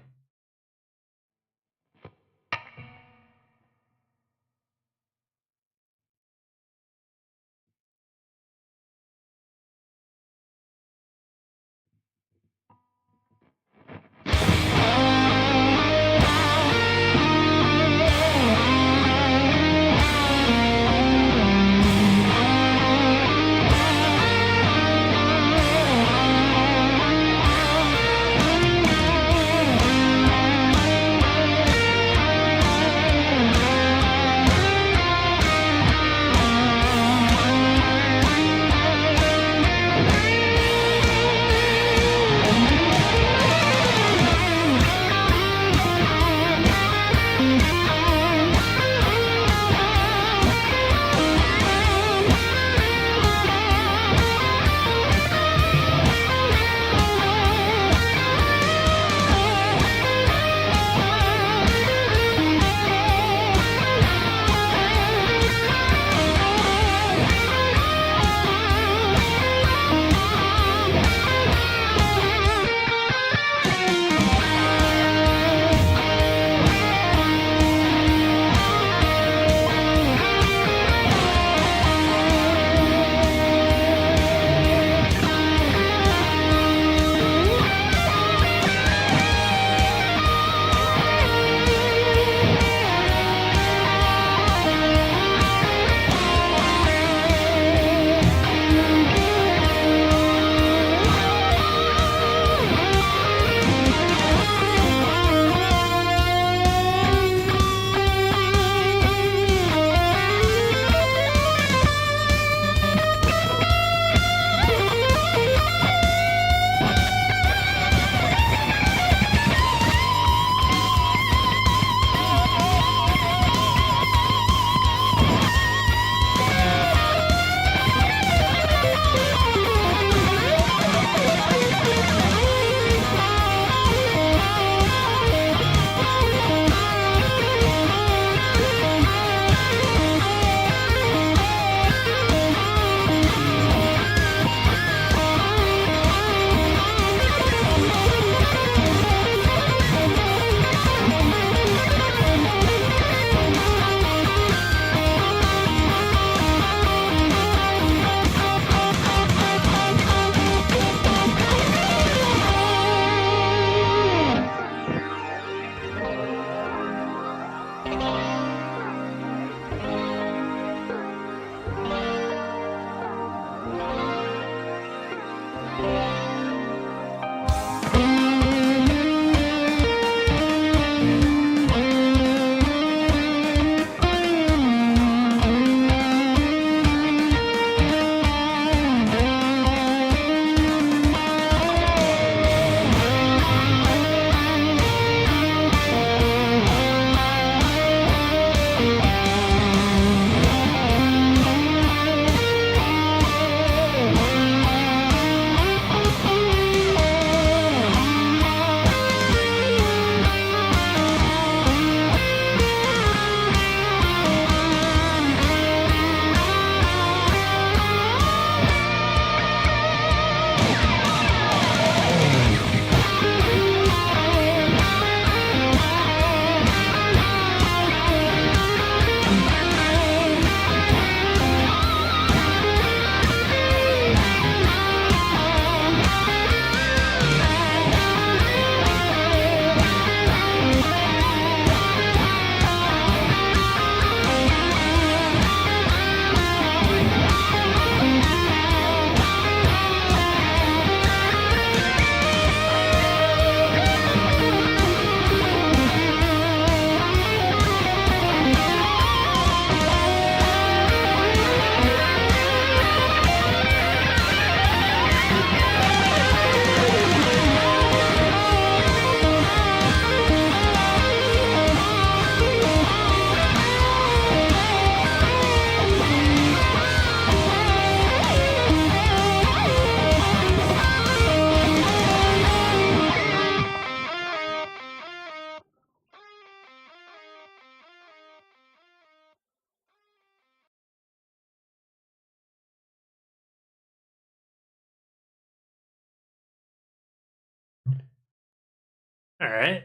All right.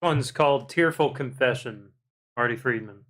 One's called Tearful Confession, Marty Friedman.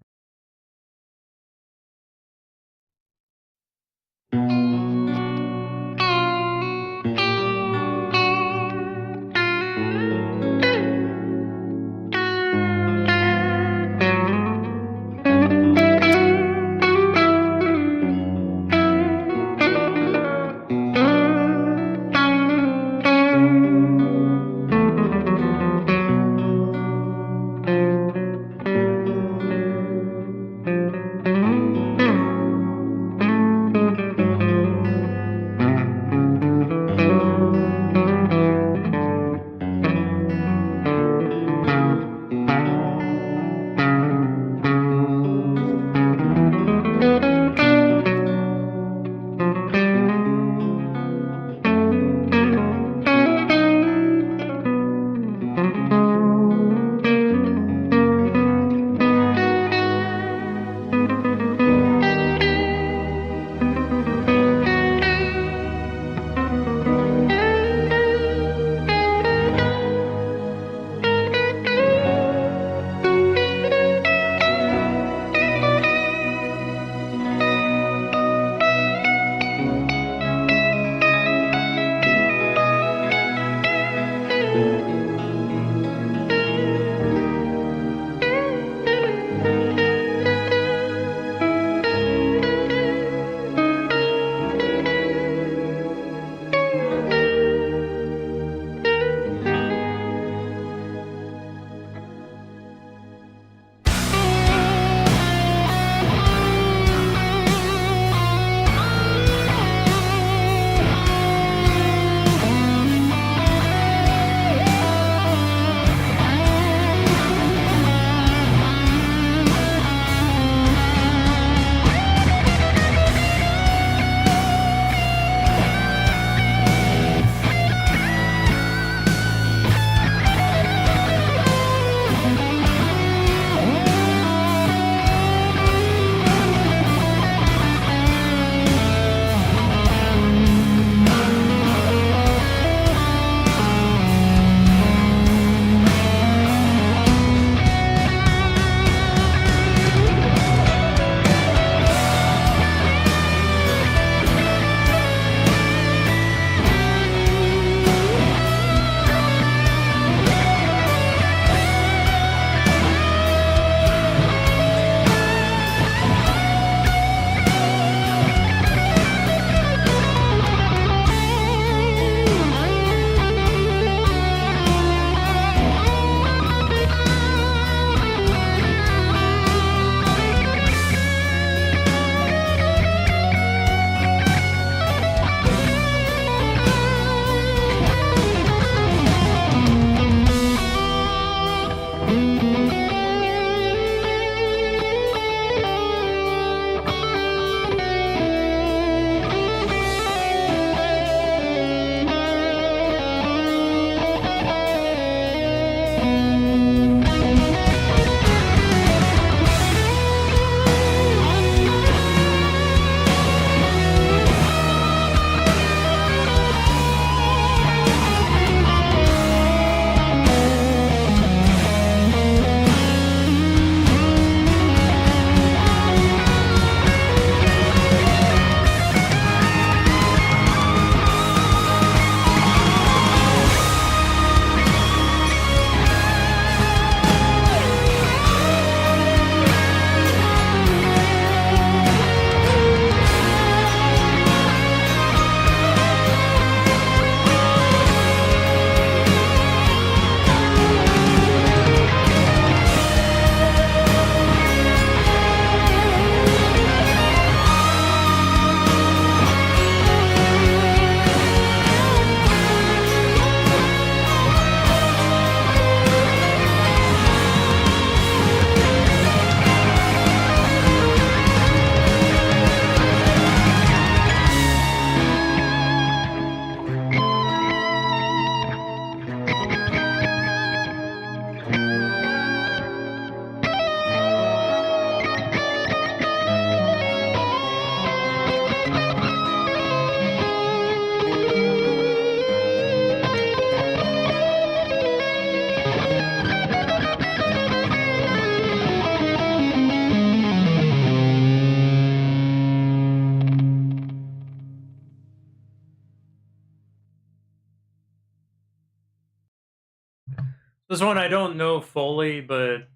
This one I don't know fully, but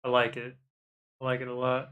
I like it. I like it a lot.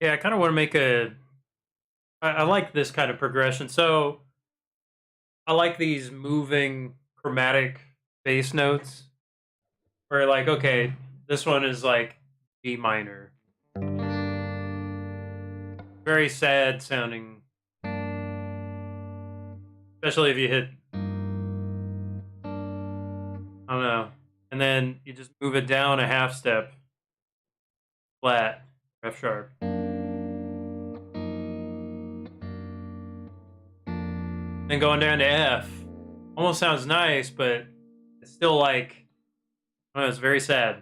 Yeah, I kind of want to make a. I like this kind of progression. So I like these moving chromatic bass notes where, like, okay, this one is like B minor, very sad sounding, especially if you hit, I don't know, and then you just move it down a half step, flat, F sharp. Then going down to F. Almost sounds nice, but it's still like, I don't know, it's very sad.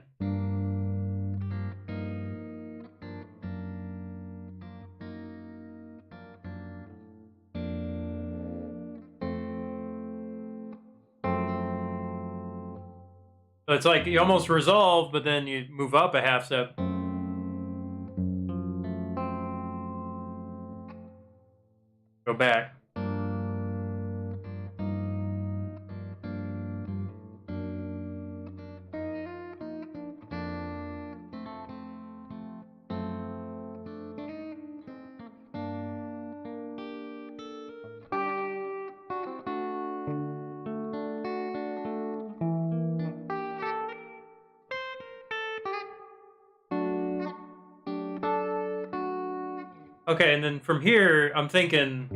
So it's like you almost resolve, but then you move up a half step. Go Go back. Okay, and then from here, I'm thinking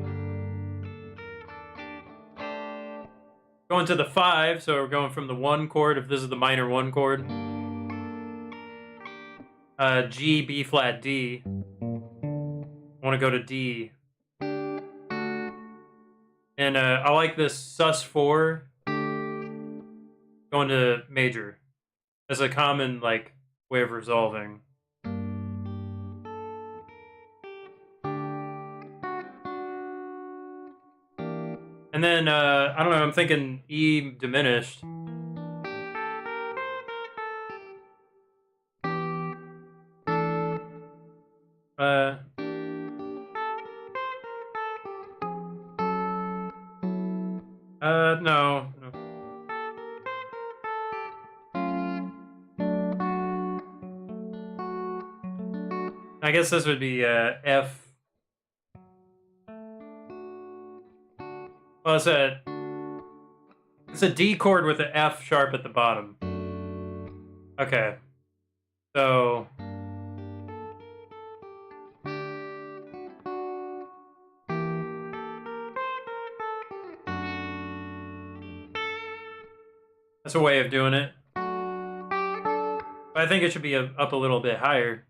going to the 5, so we're going from the 1 chord, if this is the minor 1 chord. G, B flat, D. I want to go to D. And I like this sus4 going to major as a common like way of resolving. And then, I don't know, I'm thinking E diminished. No. I guess this would be, F. Well, it's a D chord with an F sharp at the bottom. Okay. So... that's a way of doing it. But I think it should be up a little bit higher.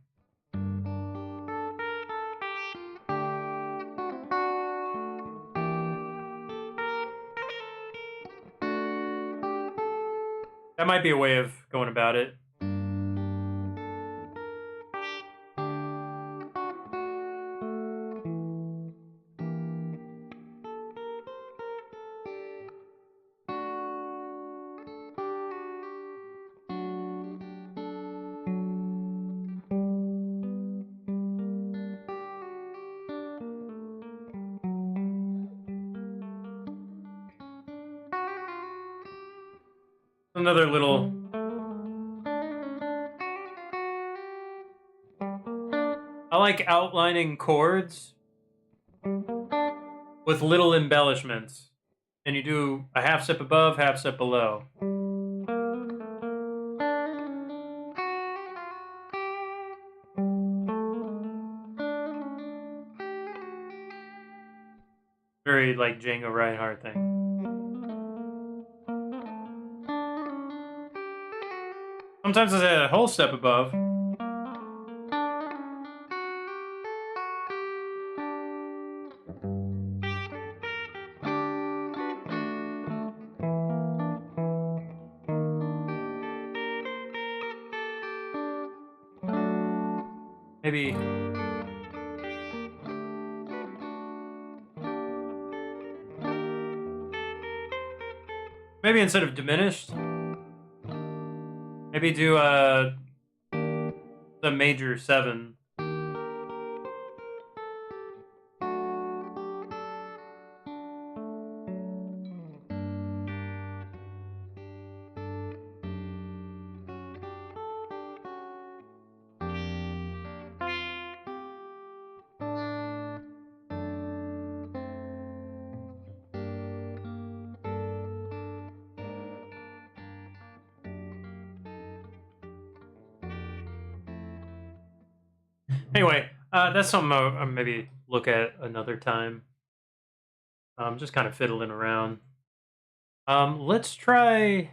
That might be a way of going about it. Another little... I like outlining chords with little embellishments. And you do a half step above, half step below. Very like Django Reinhardt thing. Sometimes it's a whole step above. Maybe... maybe instead of diminished, maybe do the major 7. Anyway, that's something I'll maybe look at another time. Just kind of fiddling around. Let's try...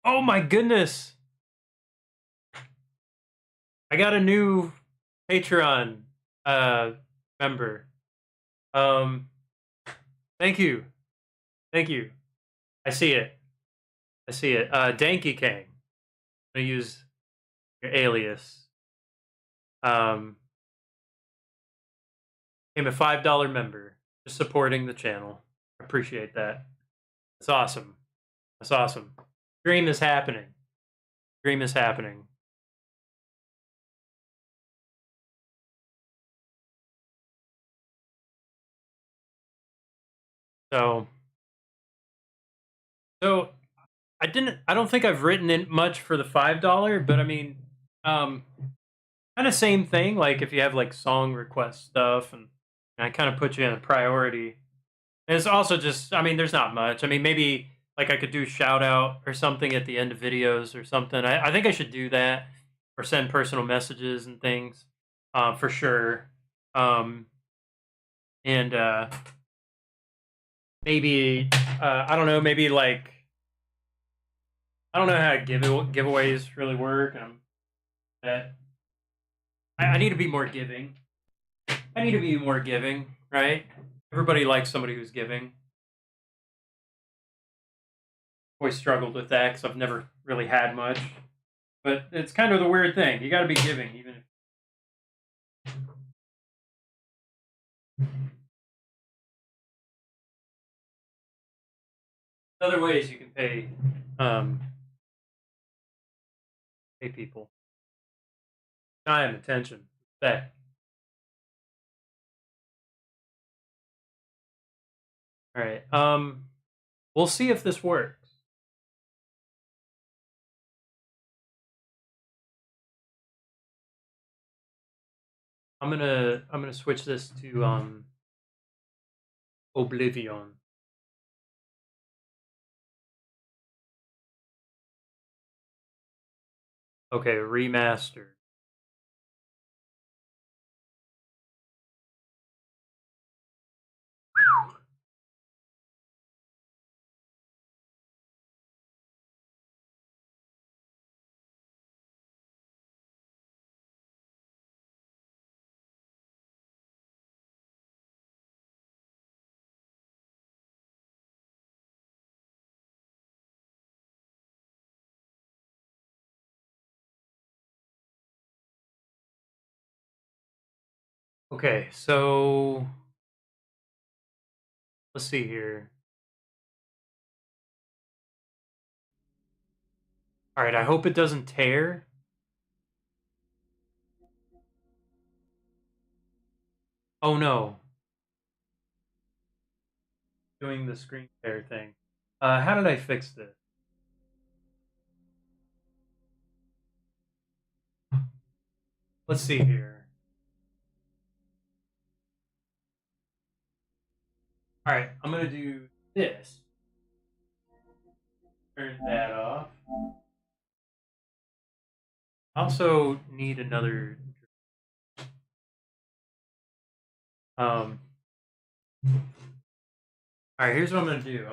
oh my goodness! I got a new Patreon member. Thank you. Thank you. I see it. Danky Kang. I'm gonna use your alias. Became a $5 member, just supporting the channel. Appreciate that. That's awesome. That's awesome. Dream is happening. Dream is happening. So, so I don't think I've written in much for the $5, but I mean, um, kind of same thing. Like if you have like song request stuff, and I kind of put you in a priority. And it's also just, I mean, there's not much. I mean, maybe like I could do shout out or something at the end of videos or something. I think I should do that or send personal messages and things, for sure. Um, and maybe I don't know, maybe like I don't know how giveaways really work. That I need to be more giving. I need to be more giving, right? Everybody likes somebody who's giving. Always struggled with that because I've never really had much. But it's kind of the weird thing. You got to be giving, even if. Other ways you can um, pay people time, attention, respect. All right. We'll see if this works. I'm gonna switch this to Oblivion. Okay, remastered. Okay, so let's see here. All right, I hope it doesn't tear. Oh no, doing the screen tear thing. How did I fix this? Let's see here. All right, I'm gonna do this. Turn that off. Also need another. Um. All right, here's what I'm gonna do.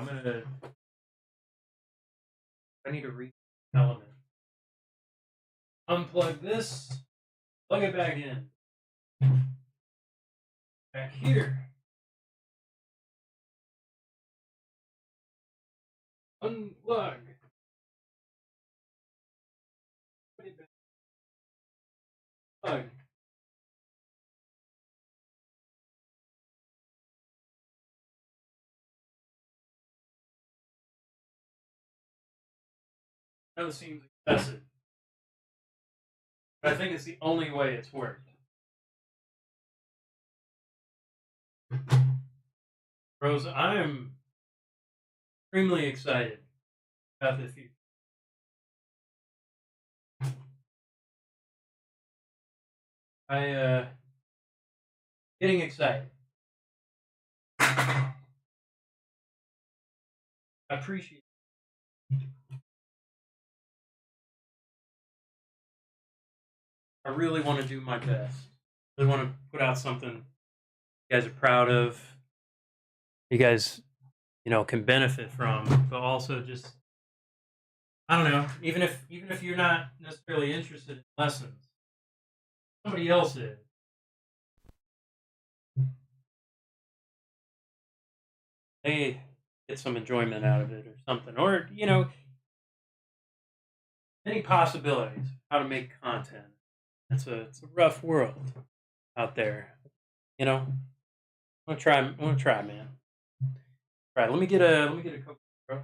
I need to read element. Unplug this. Plug it back in. Back here. Unplug. Put it back. Plug. I know it seems excessive, but I think it's the only way it's worked. Rose, I am extremely excited about the future. I getting excited. I appreciate it. I really want to do my best. I really want to put out something you guys are proud of. You guys, can benefit from, but also just I don't know. Even if you're not necessarily interested in lessons, somebody else is. They get some enjoyment out of it or something, or many possibilities how to make content. It's a rough world out there. You know, I'm gonna try, man. All right, let me get a Coke, bro.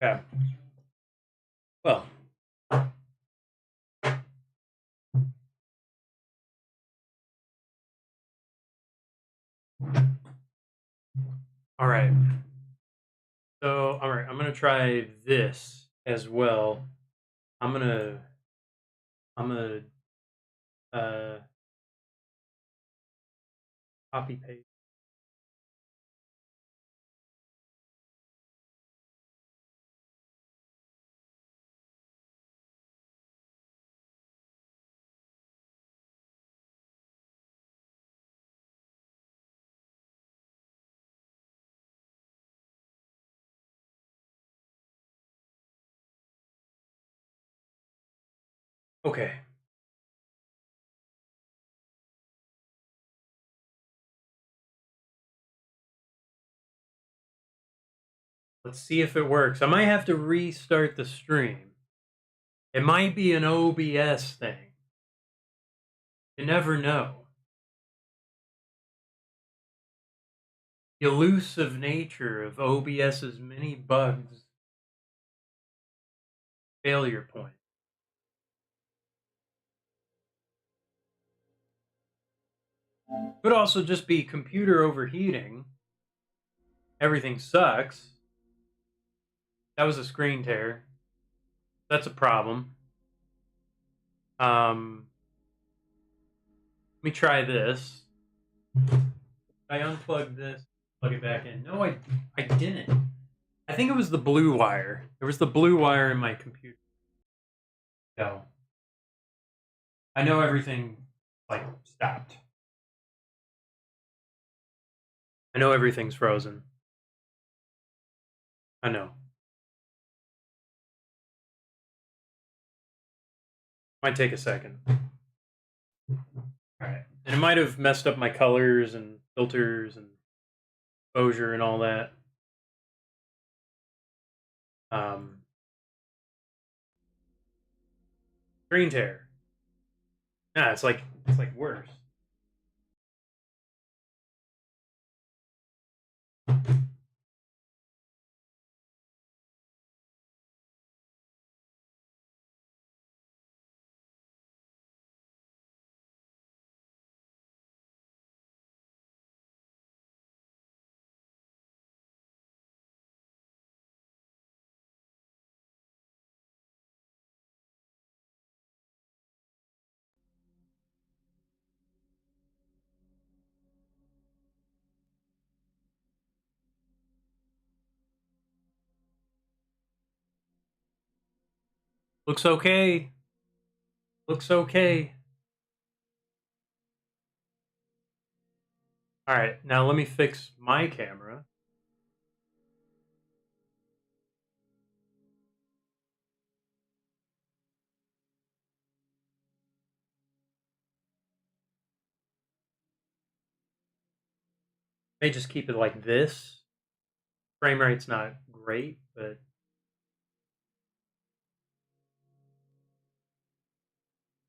Yeah. Well. All right. So, all right, I'm gonna try this as well. I'm gonna uh copy paste. Okay. Let's see if it works. I might have to restart the stream. It might be an OBS thing. You never know. The elusive nature of OBS's many bugs. Failure point. Could also just be computer overheating. Everything sucks. That was a screen tear. That's a problem. Let me try this. I unplugged this, plug it back in. No, I didn't. I think it was the blue wire. There was the blue wire in my computer. No. I know everything, like, stopped. I know everything's frozen. I know. Might take a second. Alright. And it might have messed up my colors and filters and exposure and all that. Screen tear. Nah, it's like worse. Looks okay. Looks okay. Alright, now let me fix my camera. May just keep it like this. Frame rate's not great, but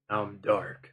now I'm dark.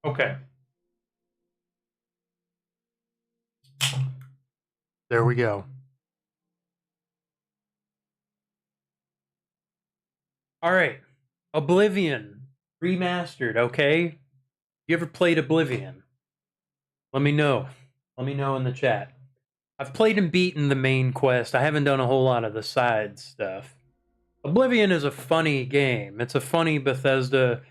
Okay. There we go. All right. Oblivion remastered, okay? You ever played Oblivion? Let me know. Let me know in the chat. I've played and beaten the main quest. I haven't done a whole lot of the side stuff. Oblivion is a funny game. It's a funny Bethesda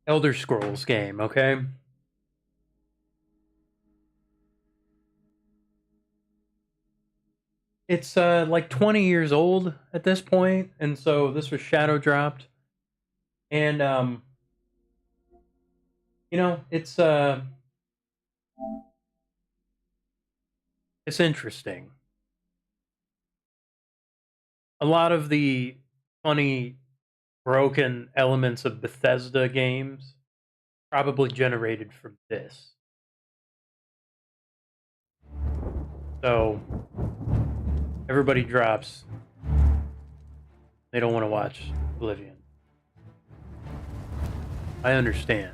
Elder Scrolls game, okay? It's like 20 years old at this point, and so this was shadow dropped. And You know, it's interesting. A lot of the funny broken elements of Bethesda games probably generated from this. So everybody drops. They don't want to watch Oblivion. I understand.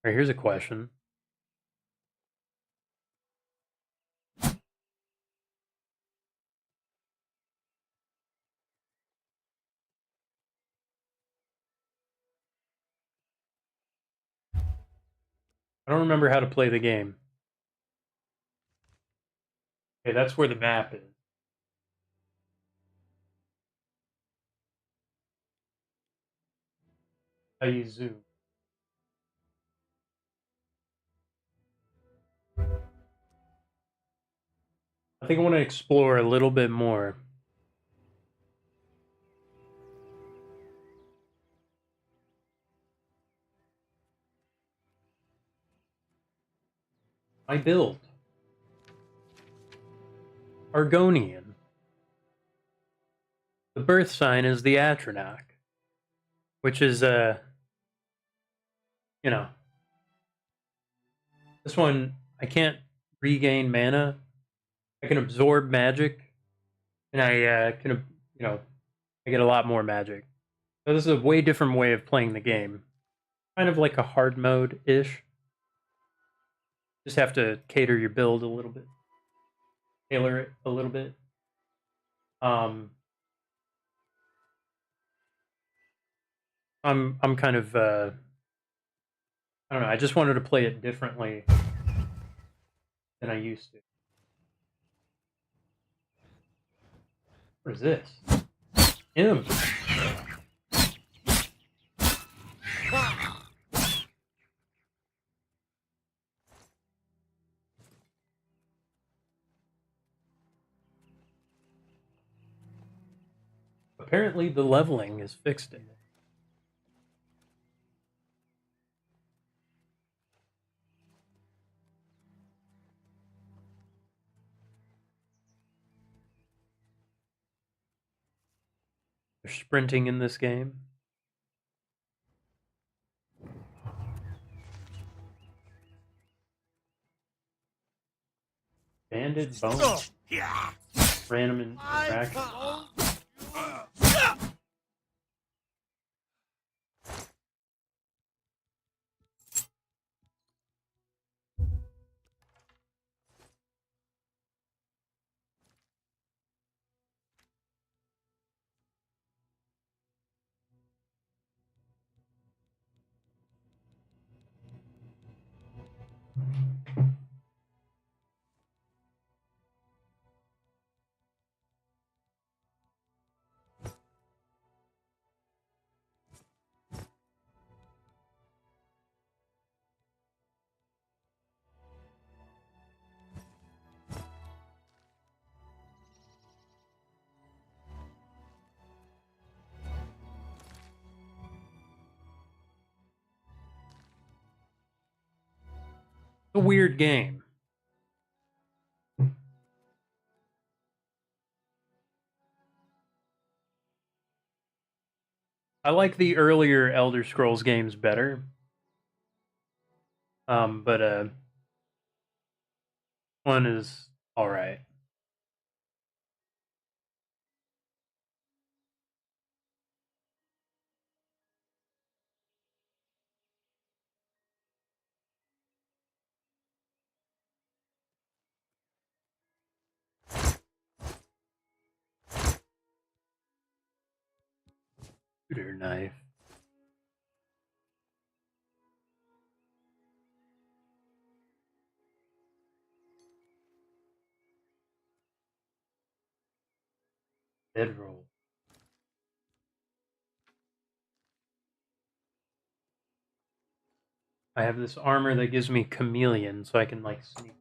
All right, here's a question. I don't remember how to play the game. Okay, that's where the map is. How you zoom. I think I want to explore a little bit more. My build. Argonian. The birth sign is the Atronach, which is you know, this one I can't regain mana. I can absorb magic, and I can, you know, I get a lot more magic. So this is a way different way of playing the game. Kind of like a hard mode ish. Just have to cater your build a little bit, tailor it a little bit. I'm kind of I don't know. I just wanted to play it differently than I used to. What is this? Him. Apparently, the leveling is fixed in it. There's sprinting in this game. Banded bone. Random interaction. It's a weird game. I like the earlier Elder Scrolls games better. But one is all right. Shooter knife. Bedroll. I have this armor that gives me chameleon, so I can like sneak.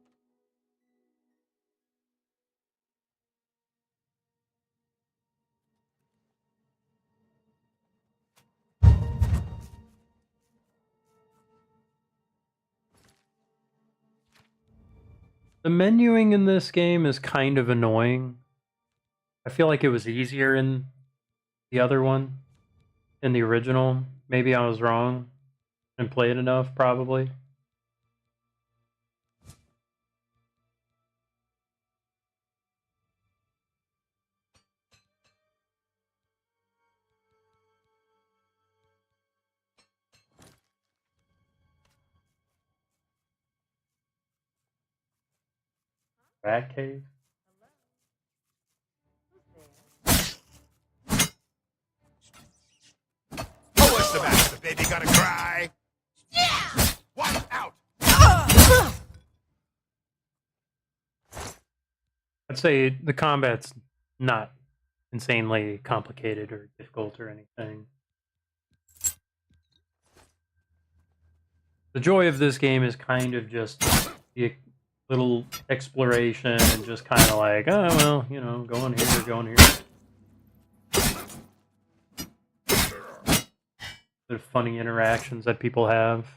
The menuing in this game is kind of annoying. I feel like it was easier in the other one, in the original. Maybe I was wrong and played enough, probably. Rat cave? Oh, what's the matter? The baby gonna cry? Yeah! One out! I'd say the combat's not insanely complicated or difficult or anything. The joy of this game is kind of just the little exploration and just kind of like, oh, well, you know, going here, going here. The funny interactions that people have.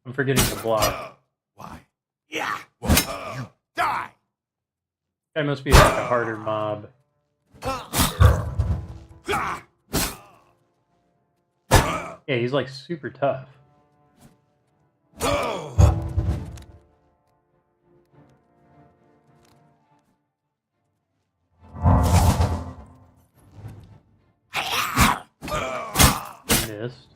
I'm forgetting to block. Why? Yeah! Well, you die! Guy must be like a harder mob. Yeah, he's like super tough. Missed.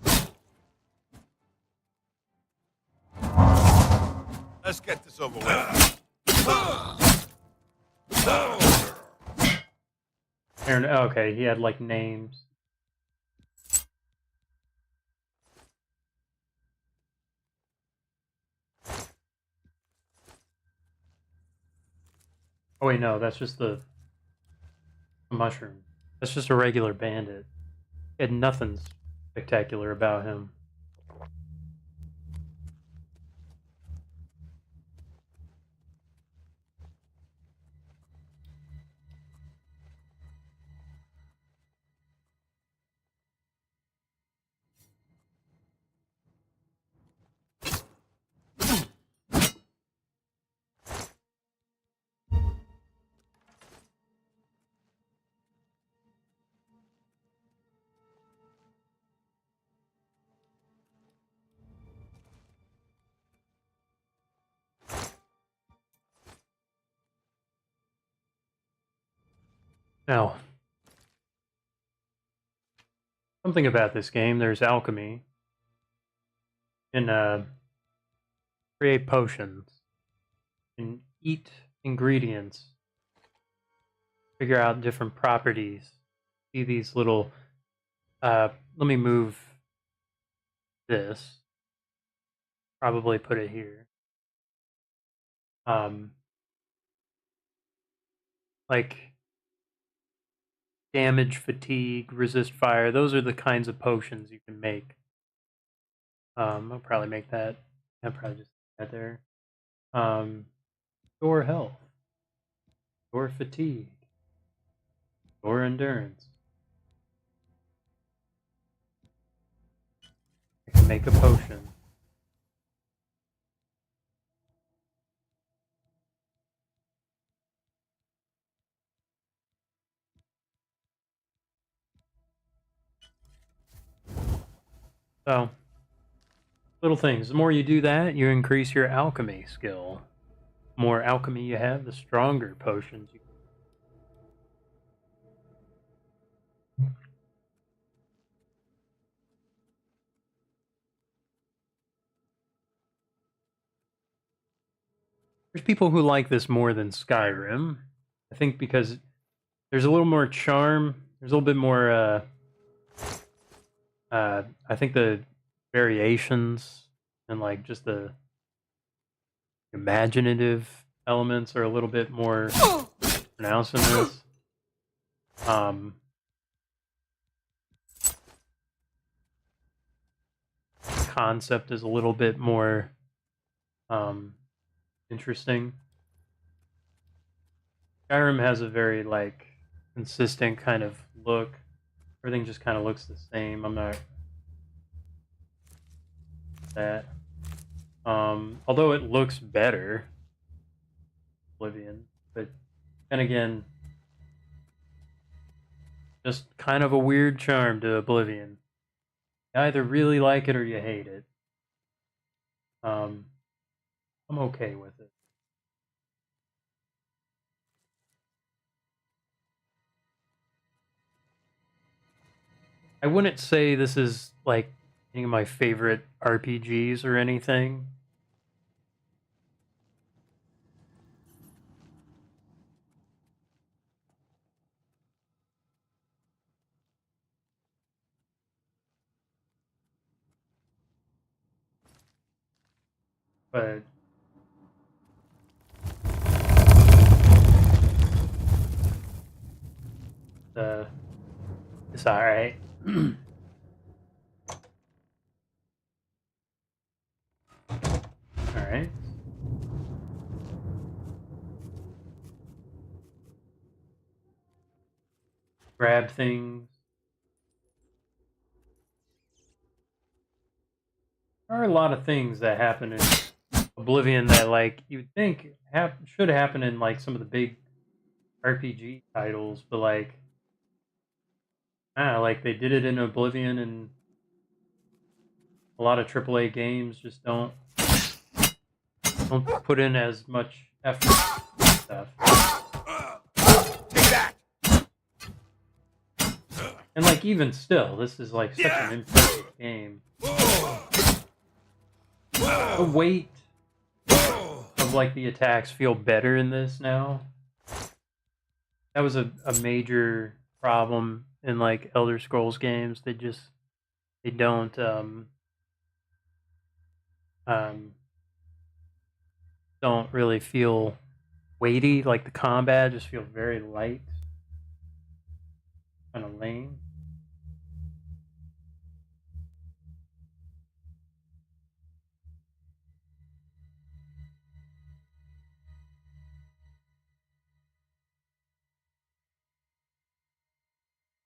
Let's get this over with. Aaron, okay, he had like names. Oh wait, no, that's just the mushroom. That's just a regular bandit. He had nothing spectacular about him. Now, something about this game, there's alchemy. You can create potions. You can eat ingredients. Figure out different properties. See these little... let me move this. Probably put it here. Like... damage, fatigue, resist fire. Those are the kinds of potions you can make. I'll probably make that. I'll probably just put that there. Store health. Store fatigue. Store endurance. I can make a potion. So, little things. The more you do that, you increase your alchemy skill. The more alchemy you have, the stronger potions you can. There's people who like this more than Skyrim. I think because there's a little more charm. There's a little bit more, I think the variations and like just the imaginative elements are a little bit more pronounced in this. concept is a little bit more interesting. Skyrim has a very like consistent kind of look. Everything just kind of looks the same. I'm not that. Although it looks better, Oblivion, but then again, just kind of a weird charm to Oblivion. You either really like it or you hate it. I'm okay with it. I wouldn't say this is like any of my favorite RPGs or anything. But it's all right. All right. Grab things. There are a lot of things that happen in Oblivion that, like, you'd think should happen in like some of the big RPG titles, but like, like they did it in Oblivion, and a lot of AAA games just don't put in as much effort and stuff. Take that. And like, even still, this is like such an imperfect game. The weight of like the attacks feel better in this now. That was a major problem in like Elder Scrolls games. They don't don't really feel weighty. Like the combat just feels very light, kind of lame.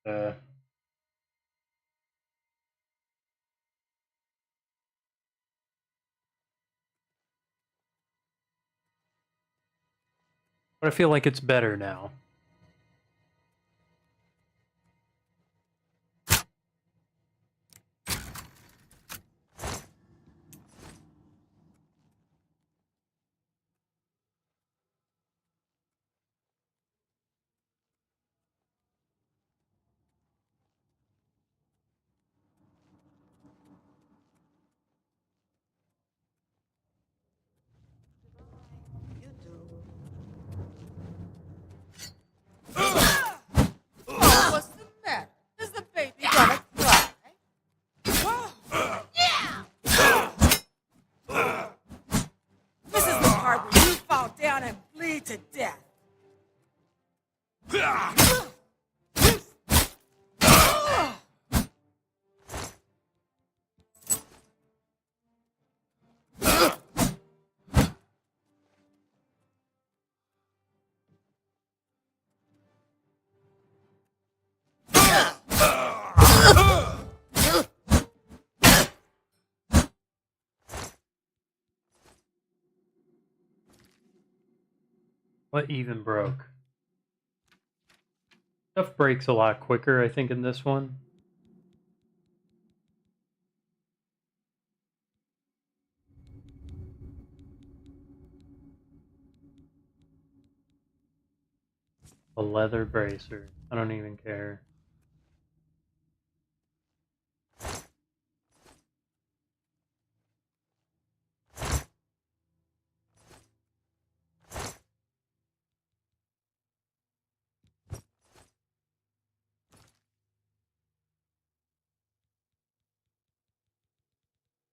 But I feel like it's better now. What's the matter? Is the baby gonna cry? This is the part where you fall down and bleed to death. What even broke? Stuff breaks a lot quicker, I think, in this one. A leather bracer. I don't even care.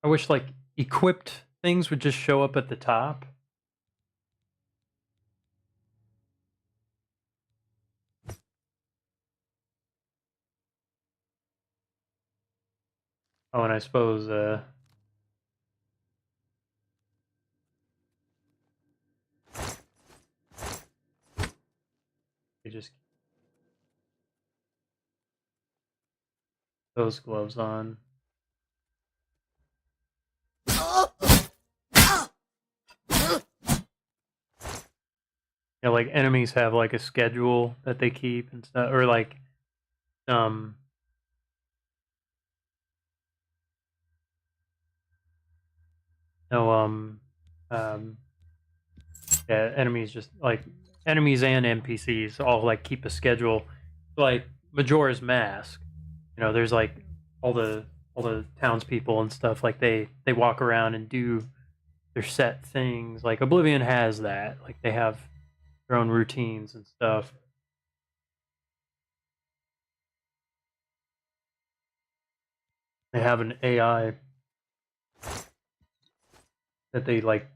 I wish like equipped things would just show up at the top. Oh, and I suppose you just keep those gloves on. You know, like enemies have like a schedule that they keep and stuff, or like no yeah, enemies just like enemies and NPCs all like keep a schedule. Like Majora's Mask, you know, there's like all the townspeople and stuff. Like they walk around and do their set things. Like Oblivion has that. Like they have their own routines and stuff. They have an AI that they like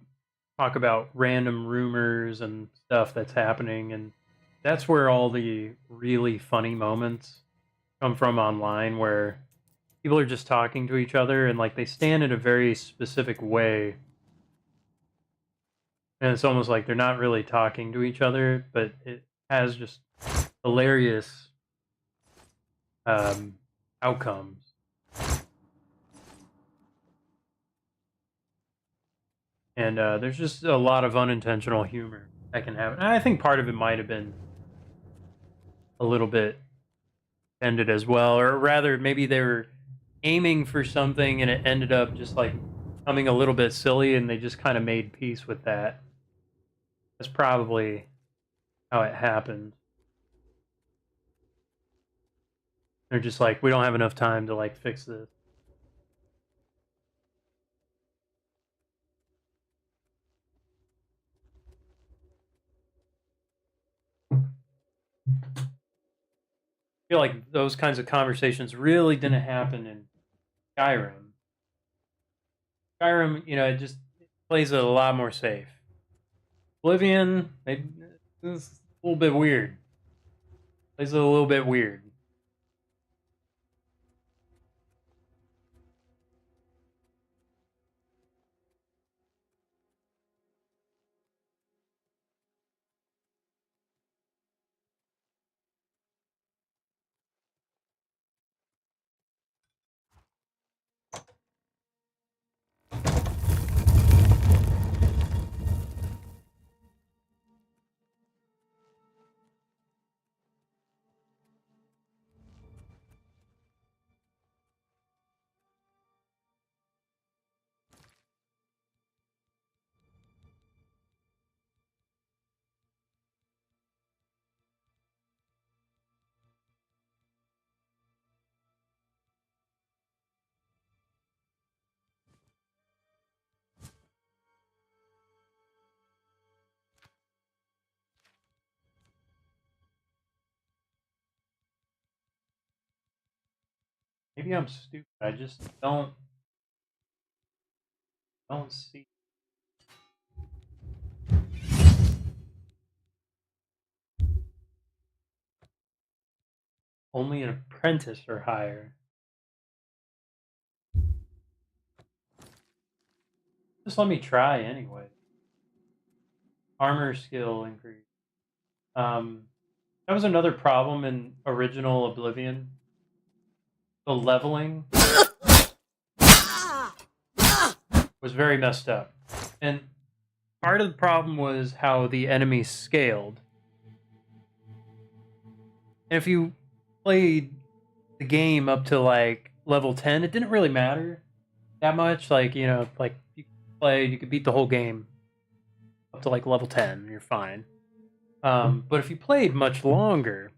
talk about random rumors and stuff that's happening, and that's where all the really funny moments come from online, where people are just talking to each other and like they stand in a very specific way, and it's almost like they're not really talking to each other, but it has just hilarious outcomes. And there's just a lot of unintentional humor that can happen. And I think part of it might have been a little bit ended as well, or rather, maybe they were aiming for something and it ended up just like becoming a little bit silly, and they just kind of made peace with that. That's probably how it happened. They're just like, we don't have enough time to like fix this. I feel like those kinds of conversations really didn't happen in Skyrim. Skyrim, you know, it just plays it a lot more safe. Oblivion, it's a little bit weird. Plays it a little bit weird. Maybe I'm stupid. I just don't see. Only an apprentice or higher. Just let me try anyway. Armor skill increase. That was another problem in original Oblivion. The leveling was very messed up. And part of the problem was how the enemies scaled. And if you played the game up to like level 10, it didn't really matter that much. Like, you know, like you could beat the whole game up to like level 10, you're fine. But if you played much longer,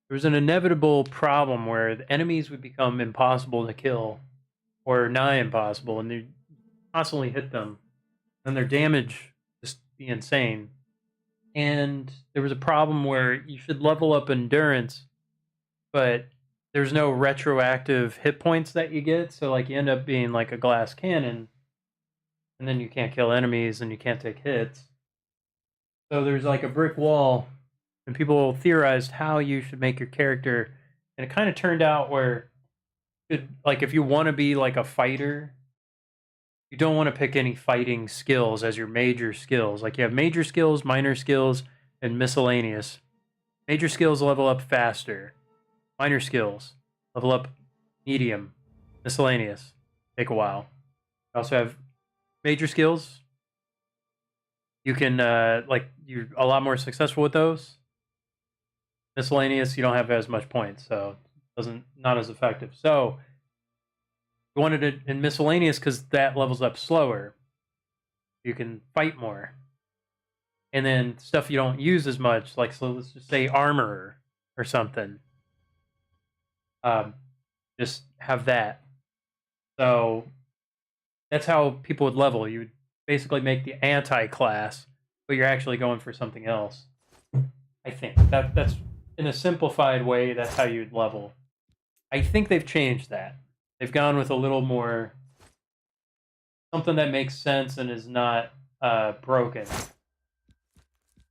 there was an inevitable problem where the enemies would become impossible to kill, or nigh impossible, and you constantly hit them, and their damage just be insane. And there was a problem where you should level up endurance, but there's no retroactive hit points that you get, so like you end up being like a glass cannon, and then you can't kill enemies and you can't take hits. So there's like a brick wall, and people theorized how you should make your character, and it kind of turned out where like if you want to be like a fighter, you don't want to pick any fighting skills as your major skills. Like you have major skills, minor skills, and miscellaneous. Major skills level up faster. Minor skills level up medium. Miscellaneous take a while. You also have major skills. You can like you're a lot more successful with those. Miscellaneous, you don't have as much points, so doesn't not as effective. So you wanted it in miscellaneous because that levels up slower. You can fight more. And then stuff you don't use as much, like so let's just say armor or something. Um, just have that. So that's how people would level. You would basically make the anti-class, but you're actually going for something else. I think that's in a simplified way. That's how you'd level. I think they've changed that. They've gone with a little more something that makes sense and is not broken.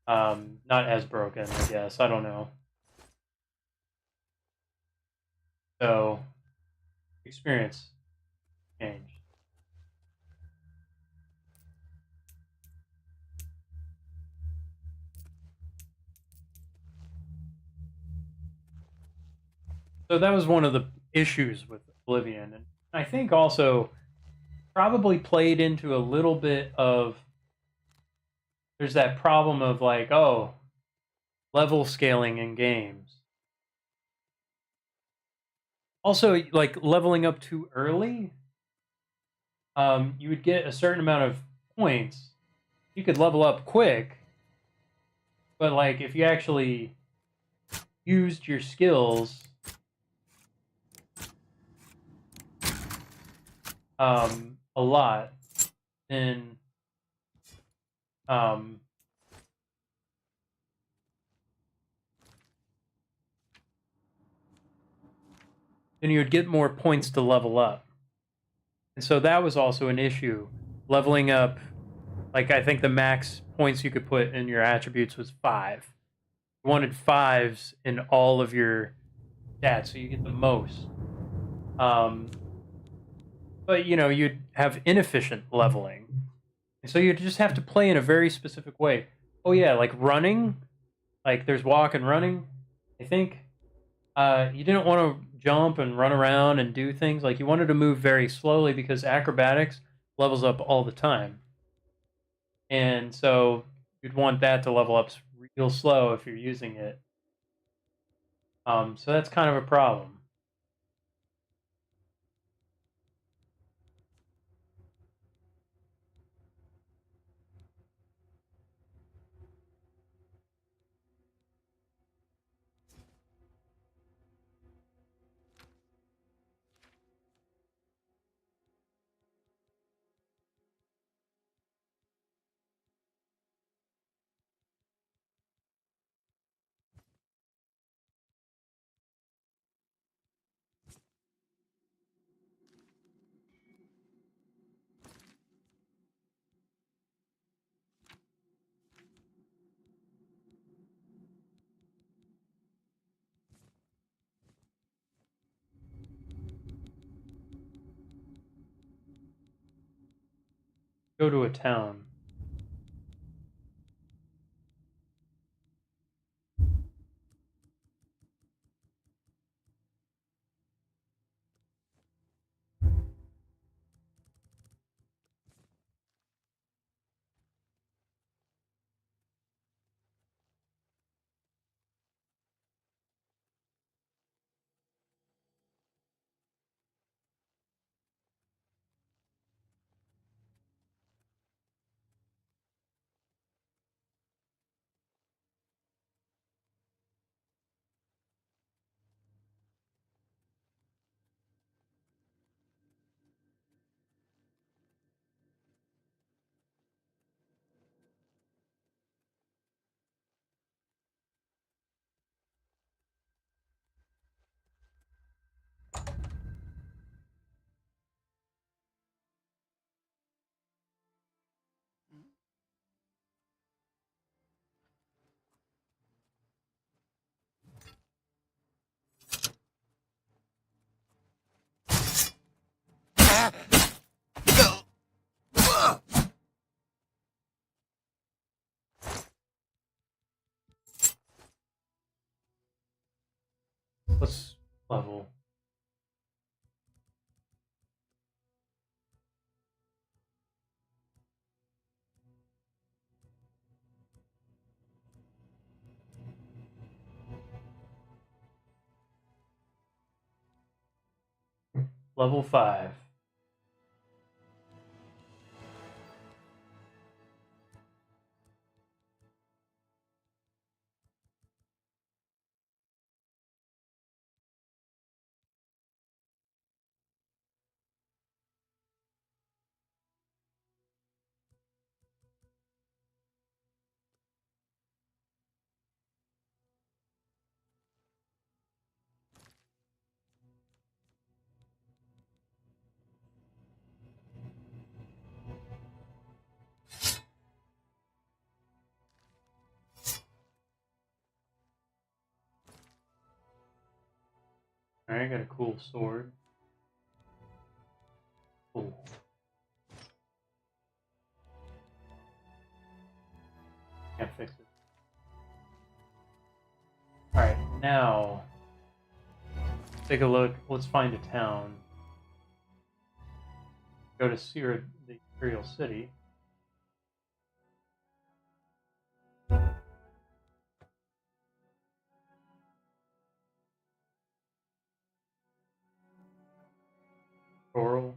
Not as broken, I guess. I don't know. So experience changed. So that was one of the issues with Oblivion, and I think also probably played into a little bit of there's that problem of like, oh, level scaling in games. Also, like leveling up too early, you would get a certain amount of points. You could level up quick, but like if you actually used your skills a lot, then um, then you would get more points to level up. And so that was also an issue. Leveling up, like I think the max points you could put in your attributes was 5. You wanted 5s in all of your stats, so you get the most. But you know, you'd have inefficient leveling. And so you'd just have to play in a very specific way. Oh yeah, like running, like there's walk and running. I think you didn't want to jump and run around and do things. Like you wanted to move very slowly because acrobatics levels up all the time. And so you'd want that to level up real slow if you're using it. So that's kind of a problem. Go to a town. Let's level. Level 5. Alright, I got a cool sword. Cool. Can't fix it. Alright, now take a look. Let's find a town. Go to the Imperial City. Coral.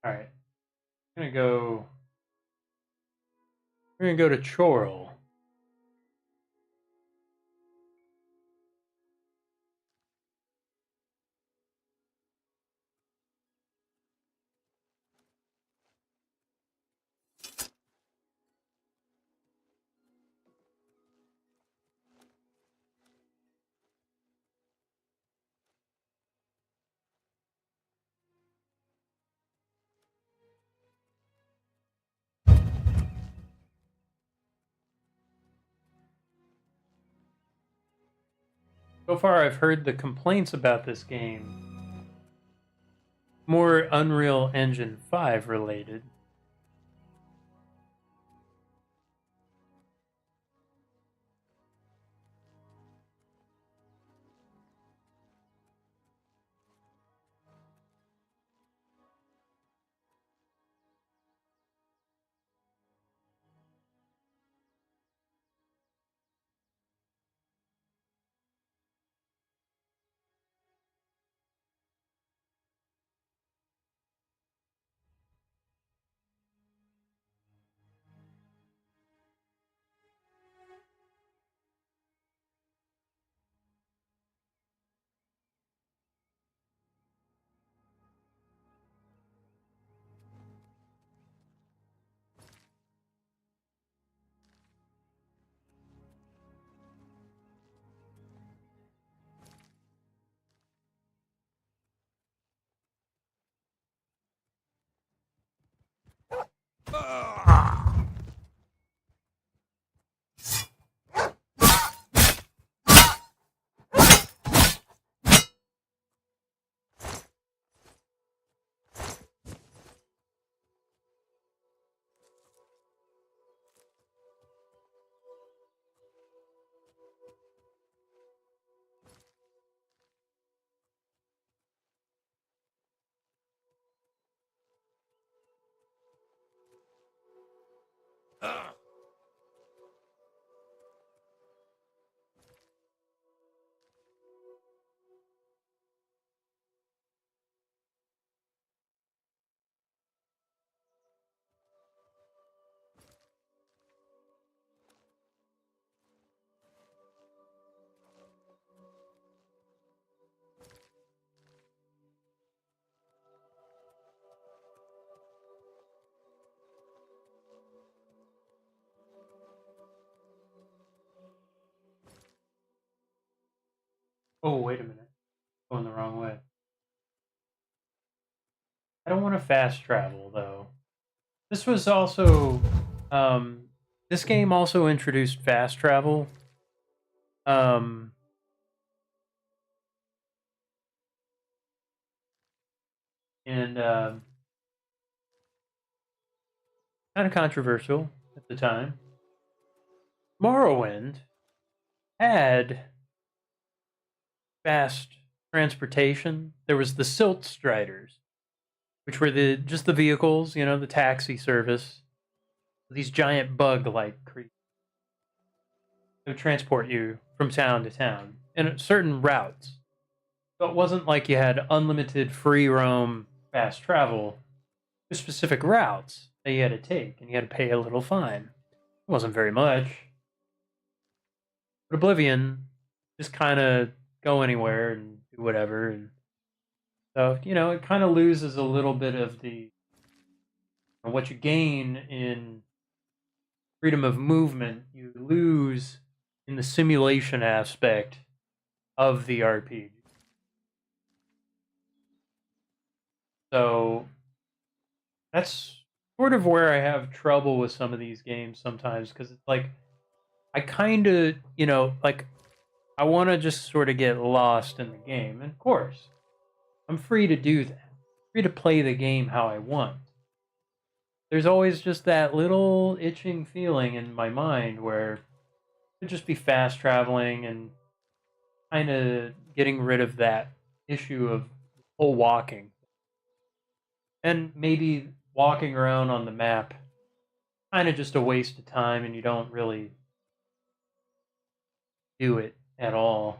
Alright. We're gonna go to Chorrol. So far, I've heard the complaints about this game more Unreal Engine 5 related. don't want to fast travel though. This was also this game also introduced fast travel. Um and kind of controversial at the time. Morrowind had fast transportation. There was the Silt Striders, which were just the vehicles, you know, the taxi service. These giant bug-like creatures that would transport you from town to town in certain routes. So it wasn't like you had unlimited free roam fast travel to specific routes that you had to take, and you had to pay a little fine. It wasn't very much. But Oblivion just kind of go anywhere and do whatever, and so you know it kind of loses a little bit of the what you gain in freedom of movement. You lose in the simulation aspect of the RPG. So that's sort of where I have trouble with some of these games sometimes because it's like I kind of, you know, like I want to just sort of get lost in the game. And of course, I'm free to do that. Free to play the game how I want. There's always just that little itching feeling in my mind where it just be fast traveling and kind of getting rid of that issue of whole walking. And maybe walking around on the map kind of just a waste of time and you don't really do it at all.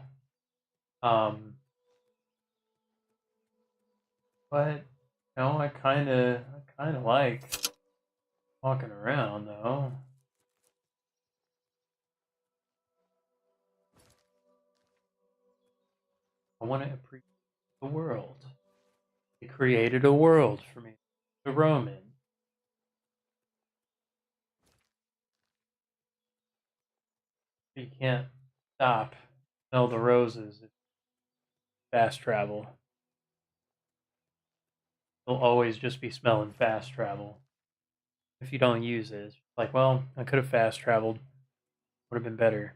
But you know, I kind of like walking around though. I want to appreciate the world. They created a world for me to roam in. You can't stop, smell the roses, fast travel. You'll always just be smelling fast travel if you don't use it. It's like, well, I could have fast traveled. Would have been better.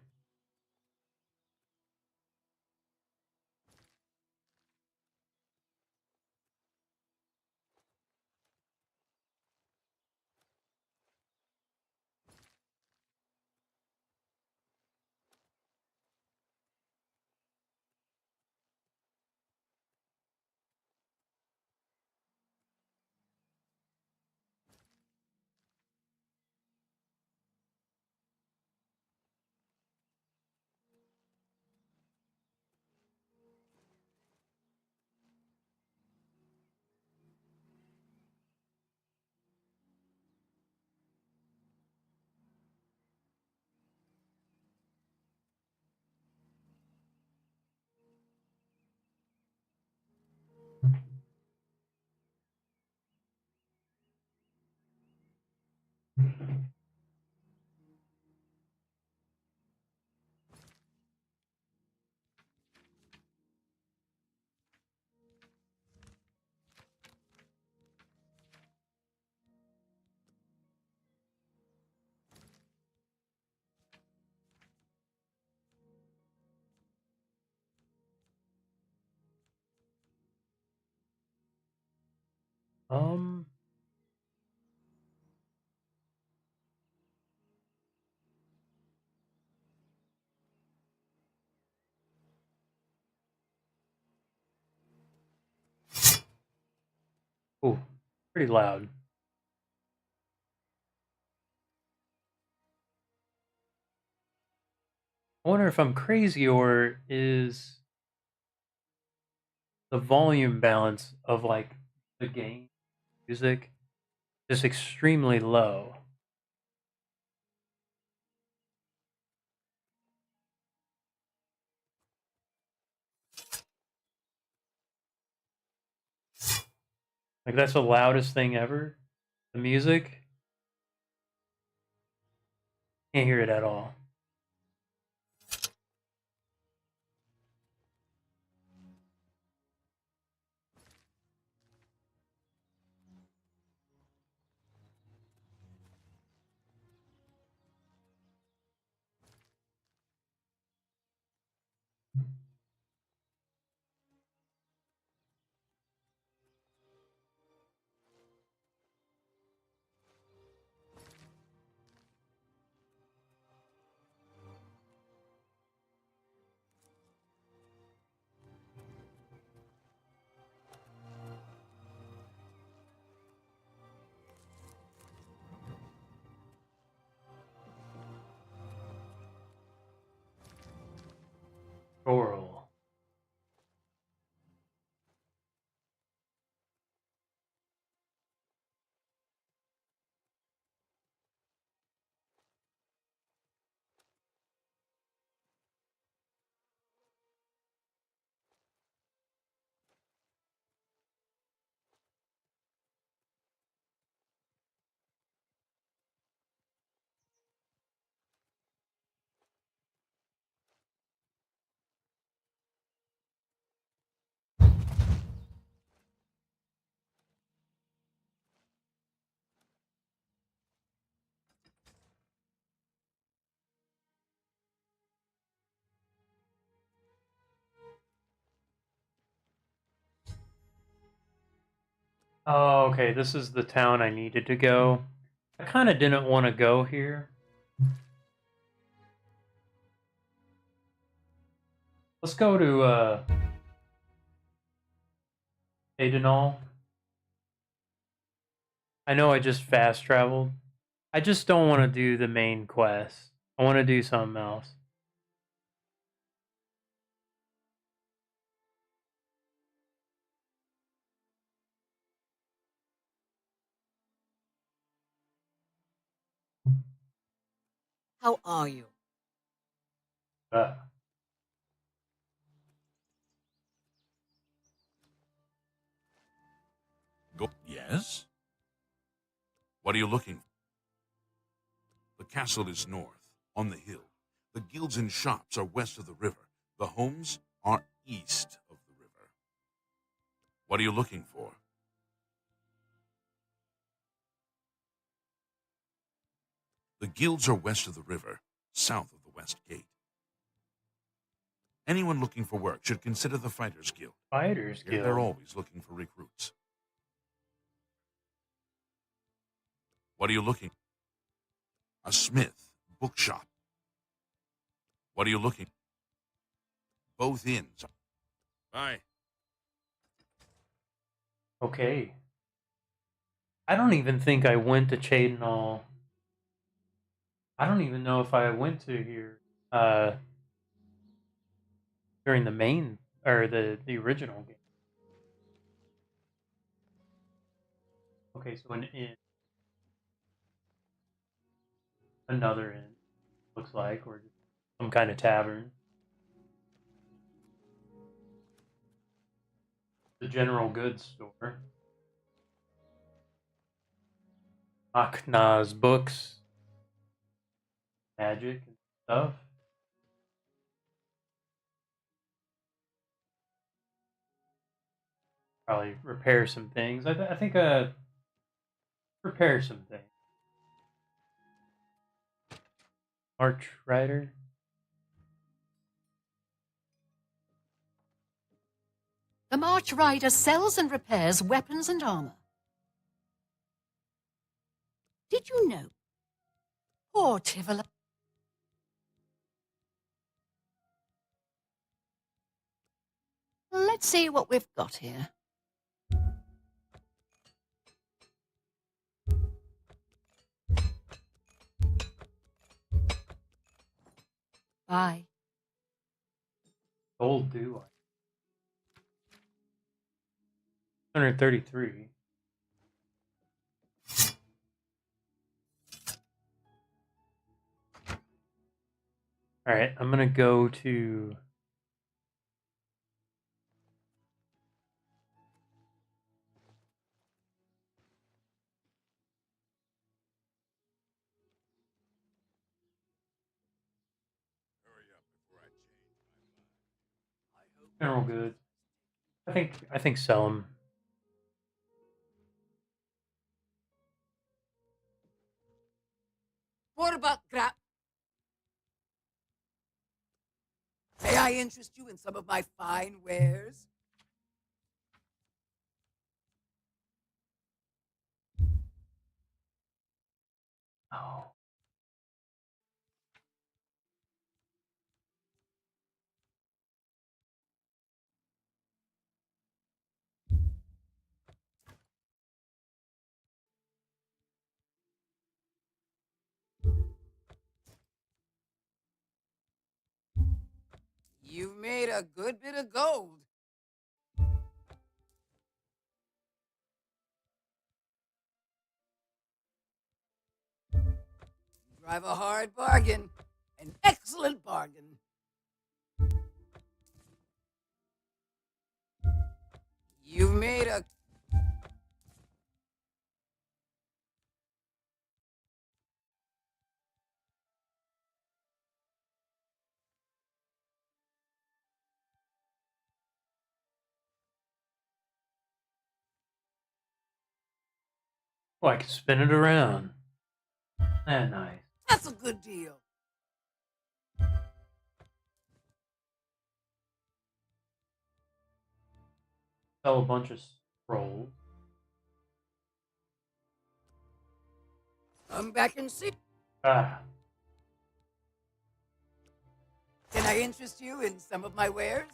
Um, ooh, pretty loud. I wonder if I'm crazy or is the volume balance of like the game music just extremely low. Like that's the loudest thing ever. The music, can't hear it at all. Coral. Oh, okay, this is the town I needed to go. I kind of didn't want to go here. Let's go to, Adenal. I know I just fast traveled. I just don't want to do the main quest. I want to do something else. How are you? Uh, Go. Yes? What are you looking for? The castle is north, on the hill. The guilds and shops are west of the river. The homes are east of the river. What are you looking for? The guilds are west of the river, south of the west gate. Anyone looking for work should consider the Fighters Guild. Fighters Here Guild. they're always looking for recruits. What are you looking for? A smith, bookshop. What are you looking for? Both inns. Bye. Okay. I don't even think I went to Chadenall. I don't even know if I went to here during the main or the original game. Okay, so an inn, another inn, looks like, or just some kind of tavern. The general goods store. Akna's books, magic and stuff. Probably repair some things. I think repair some things. Arch Rider. The March Rider sells and repairs weapons and armor. Did you know? Poor Tivoli. Let's see what we've got here. Bye. Gold do I? 133. All right, I'm gonna go to. General goods. I think sell them. What about May I interest you in some of my fine wares? Oh. You've made a good bit of gold. You drive a hard bargain. An excellent bargain. You've made a... Oh, I can spin it around. Nice. That's a good deal. Sell a bunch of scrolls. Come back and see. Ah. Can I interest you in some of my wares?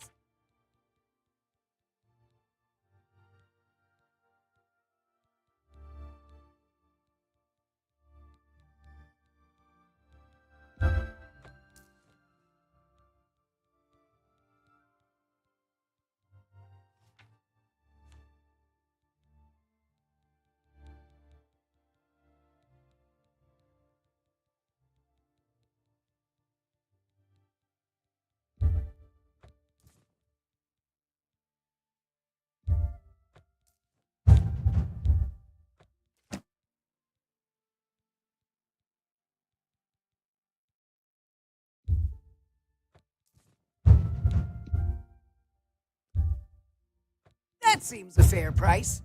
That seems a fair price.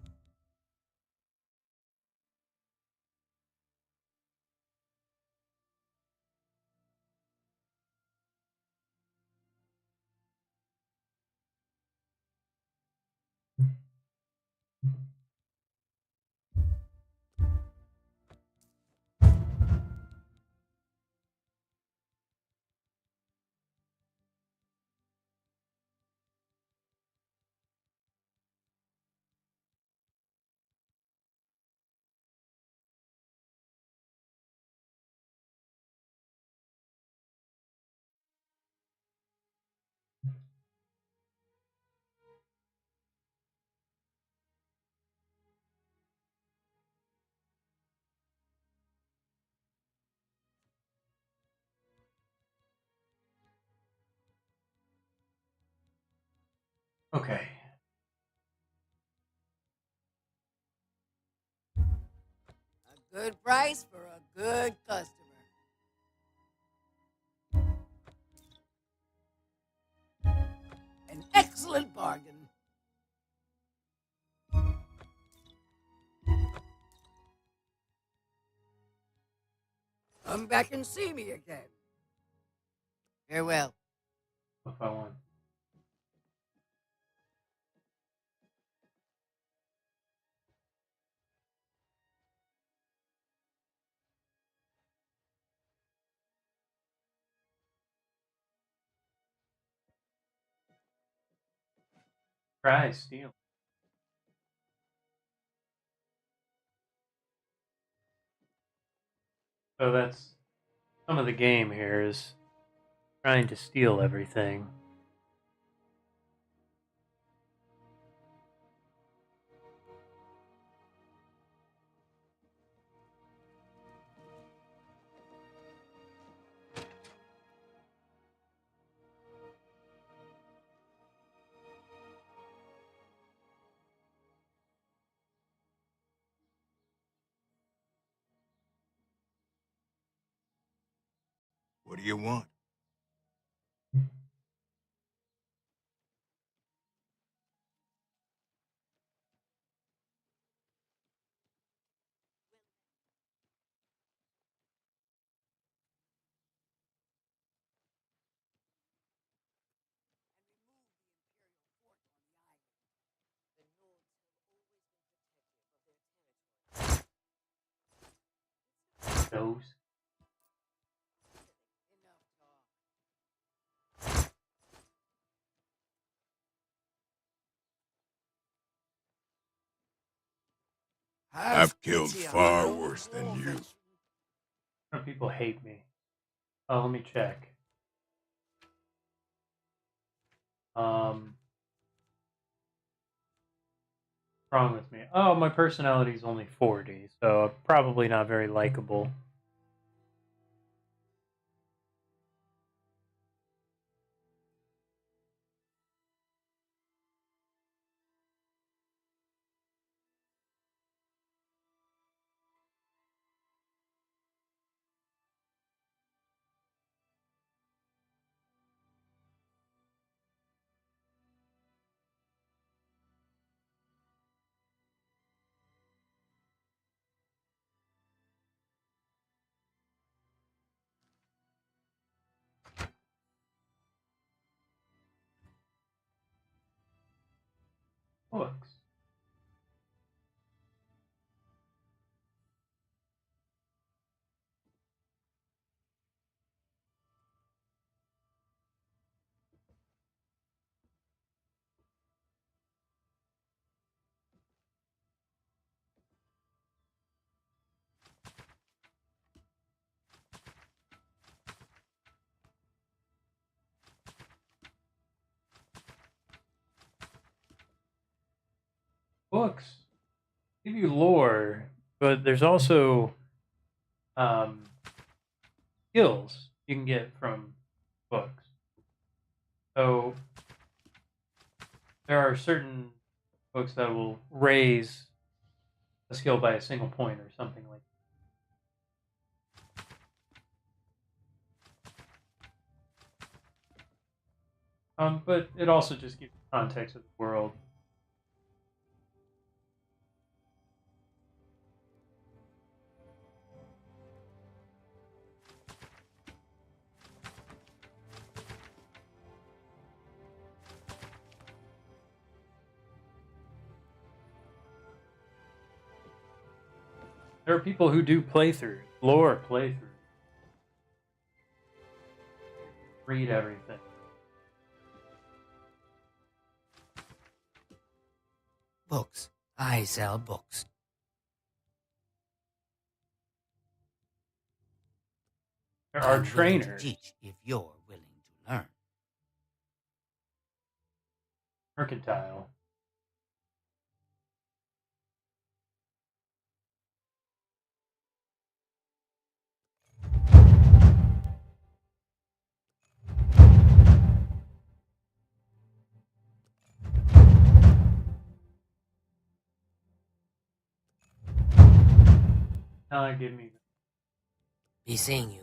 Okay. A good price for a good customer. An excellent bargain. Come back and see me again. Farewell. If I want. Try steal. So that's some of the game here is trying to steal everything. What do you want? Those. I've killed far worse than you. Some people hate me. Oh, let me check. Wrong with me? Oh, my personality is only 40, so probably not very likable. Books. Books give you lore, but there's also skills you can get from books. So there are certain books that will raise a skill by a single point or something like that. But it also just gives you context of the world. There are people who do playthroughs, lore playthroughs. Read everything. Books. I sell books. There are I'm willing to trainers. teach if you're willing to learn. Mercantile. Now give me. Be seeing you.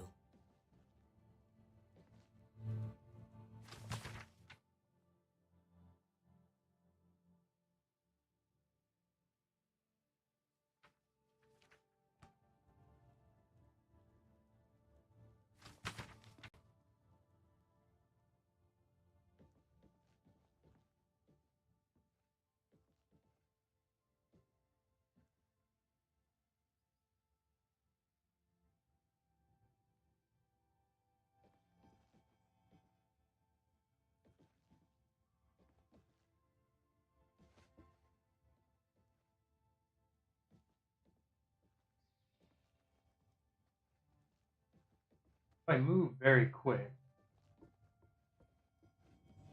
If I move very quick,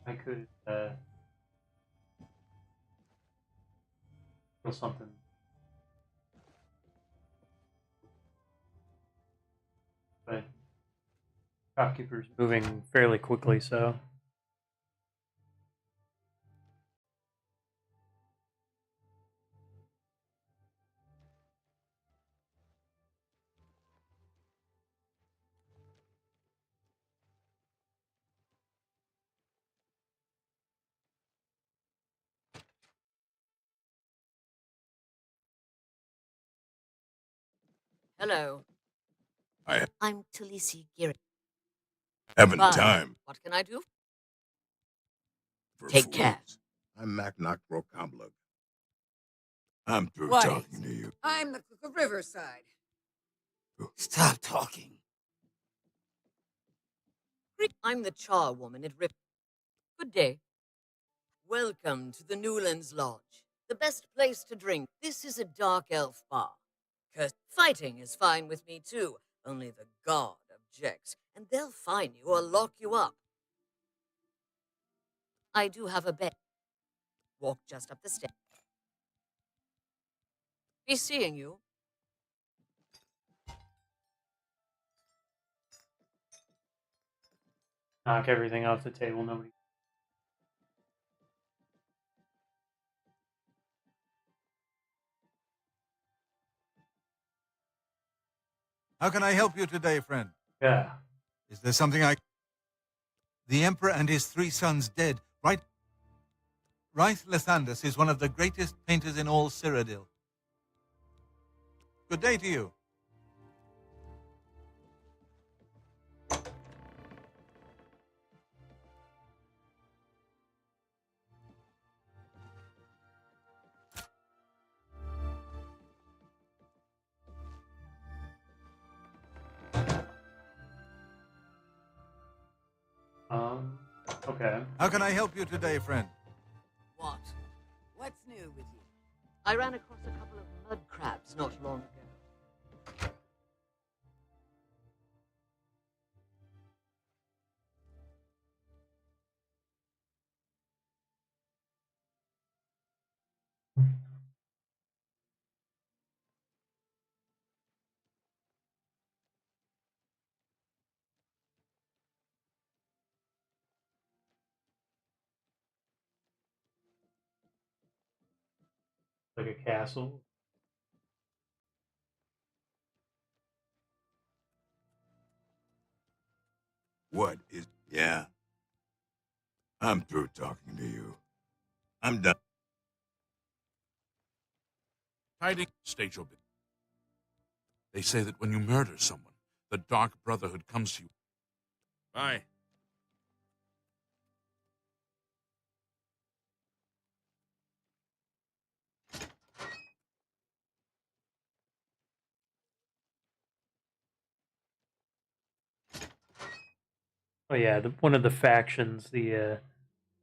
I could feel something. But shopkeeper's moving fairly quickly, so. Hello. I I'm Talisi Giri. haven't Bye. time What can I do? for Take care. fools. I'm Macnock Rokamblug. I'm through What talking is to you. I'm the Cook of Riverside. Stop talking. I'm the charwoman at Rip. Good day. Welcome to the Newlands Lodge, the best place to drink. This is a dark elf bar. 'Cause fighting is fine with me too. Only the god objects, and they'll fine you or lock you up. I do have a bed. Walk just up the stairs. Be seeing you. Knock everything off the table. Nobody. How can I help you today, friend? Yeah. Is there something I... The Emperor and his 3 sons dead. Right Lathandus is one of the greatest painters in all Cyrodiil. Good day to you. Okay. How can I help you today, friend? What? What's new with you? I ran across a couple of mud crabs not long ago. Like a castle. What is... Yeah. I'm through talking to you. I'm done. Tidings state your business. They say that when you murder someone, the Dark Brotherhood comes to you. Bye. Oh yeah, one of the factions, the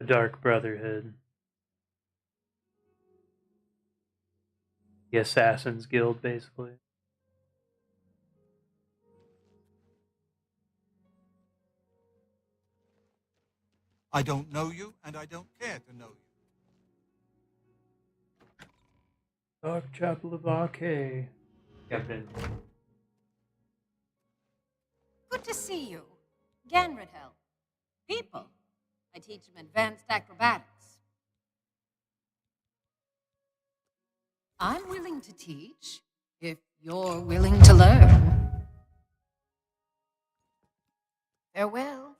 Dark Brotherhood, the Assassins Guild, basically. I don't know you, and I don't care to know you. Dark Chapel of Arcade. Captain. Good to see you. Ganradhel. People. I teach them advanced acrobatics. I'm willing to teach, if you're willing to learn. Farewell.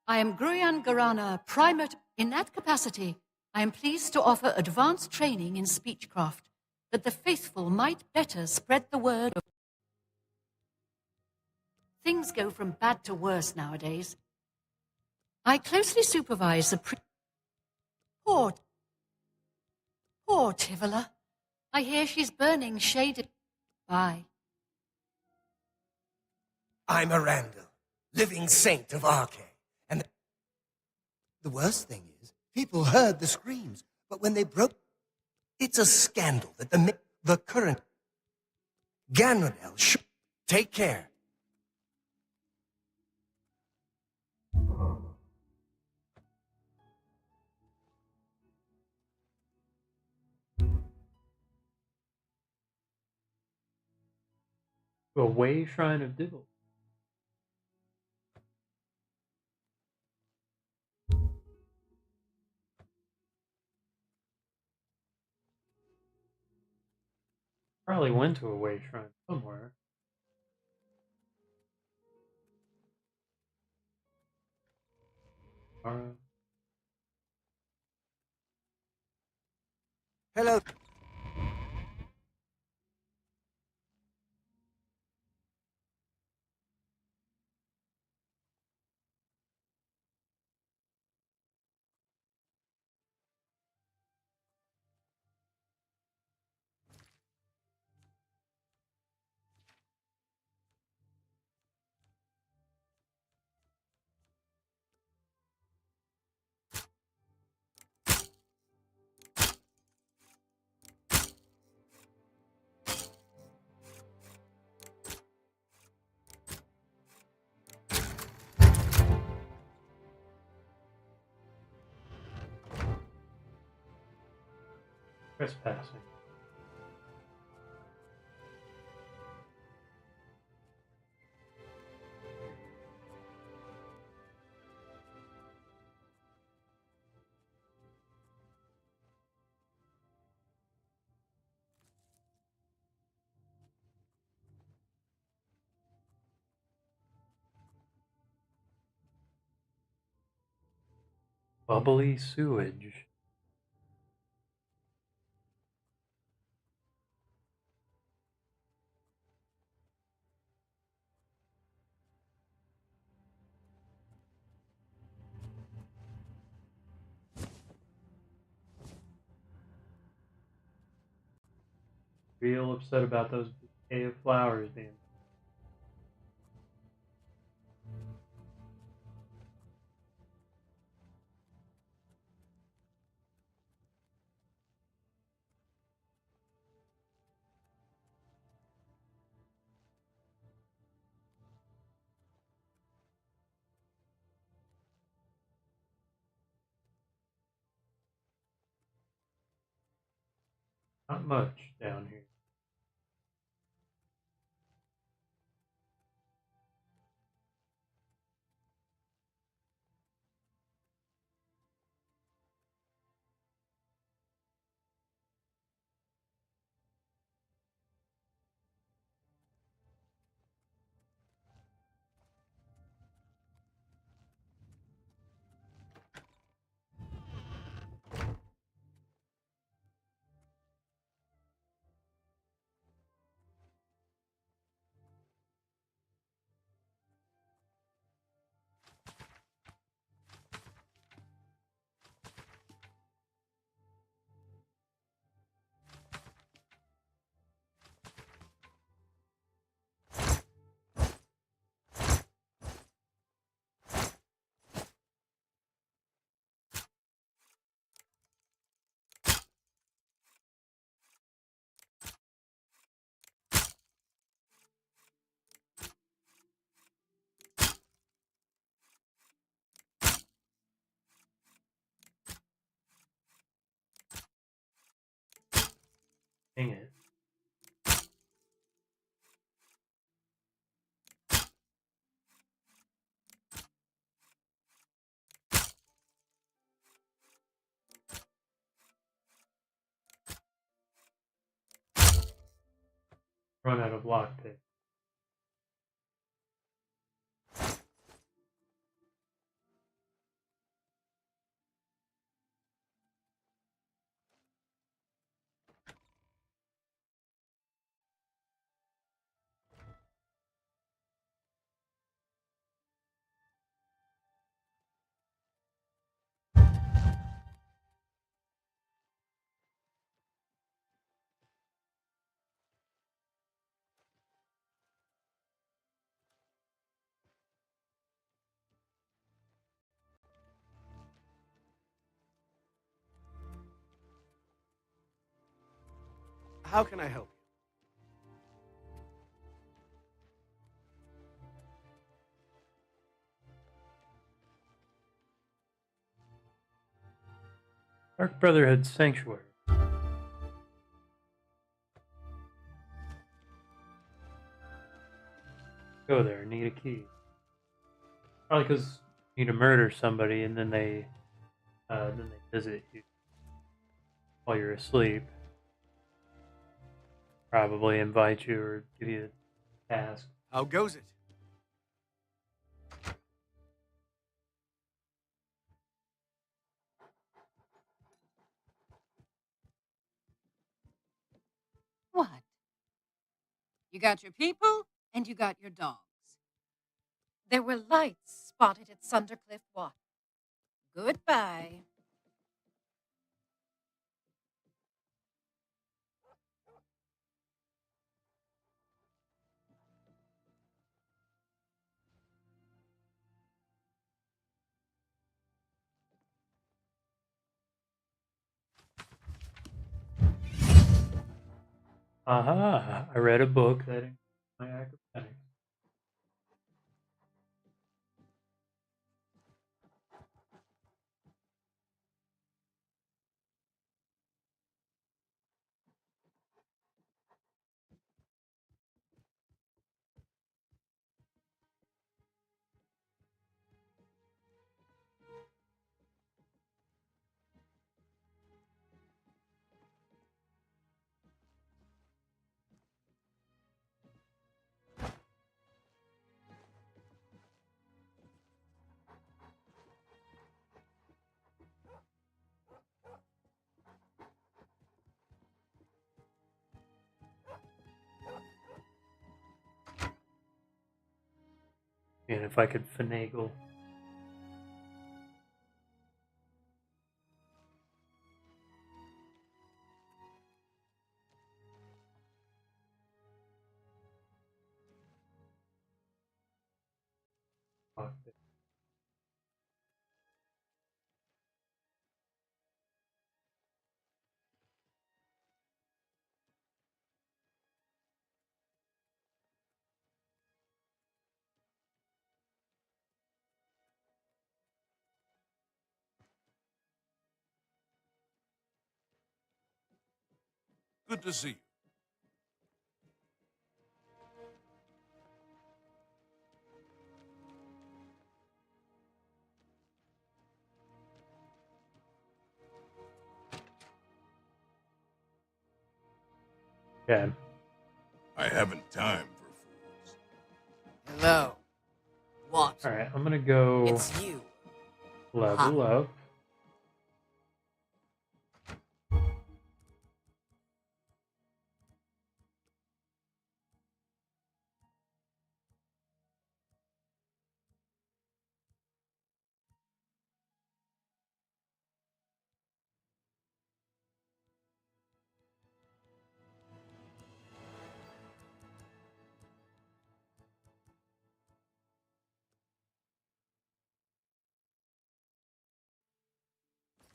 I am Gruyan Garana, Primate. In that capacity, I am pleased to offer advanced training in speechcraft, that the faithful might better spread the word of... Things go from bad to worse nowadays. I closely supervise the Poor Tivola. I hear she's burning shaded... Bye. I'm a Randall, living saint of Arcade. And the worst thing is, people heard the screams, but when they broke... It's a scandal that the current... Ganradel should... Take care. A way shrine of Diggle. Probably went to a way shrine somewhere. Hello. Trespassing. Bubbly sewage. Real upset about those bouquet of flowers being. Not much down here. Dang it. Run out of lockpick. How can I help you? Dark Brotherhood Sanctuary. Go there, need a key. Probably because you need to murder somebody and then they visit you while you're asleep. Probably invite you or give you a task. How goes it? What? You got your people and you got your dogs. There were lights spotted at Sundercliff Water. Goodbye. Aha! I read a book that includes my acrobatics. And if I could finagle. Good to see you. Okay. I haven't time for fools. Hello. What? Alright, I'm gonna go It's you. level up.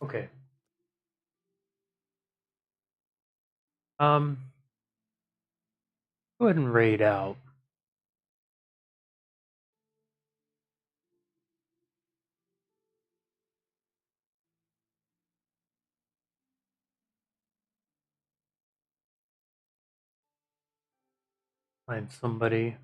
Okay. Go ahead and raid out. Find somebody.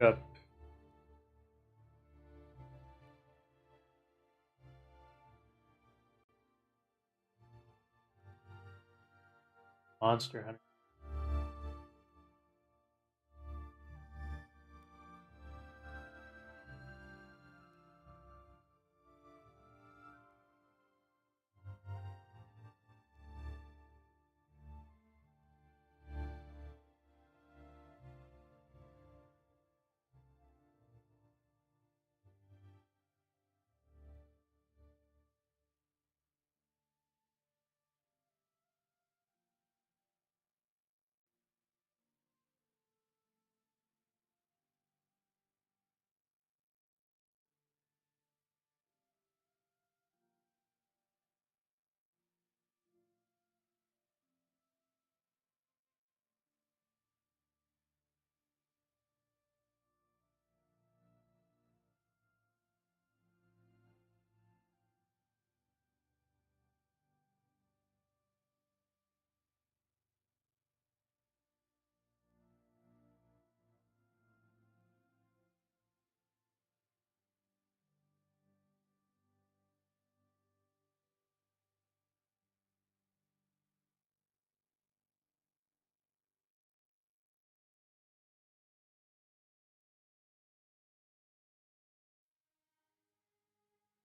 Up. Monster Hunter.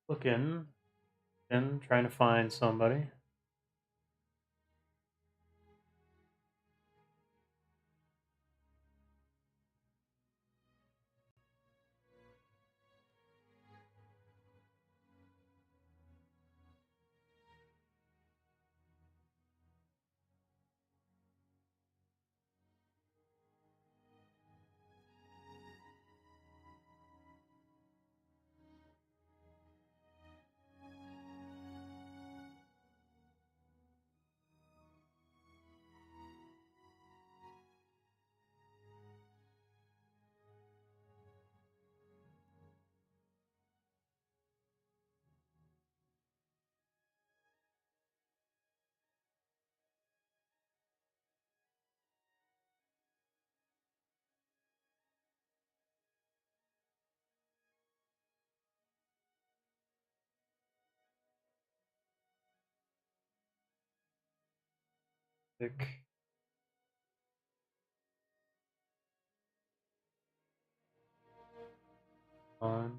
Looking and trying to find somebody. On.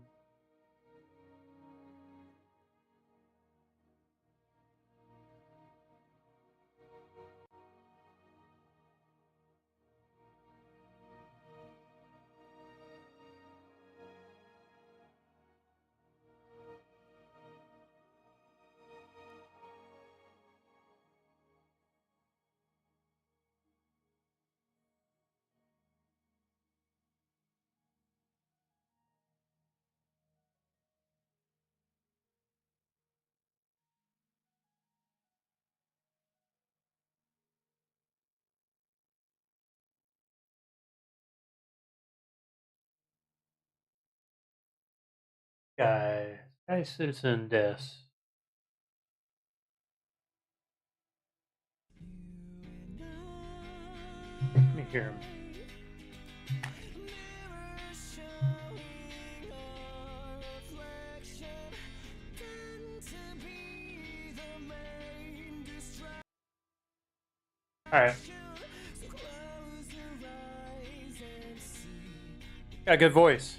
Guy Citizen Des. Let me hear him. All right. Got a good voice.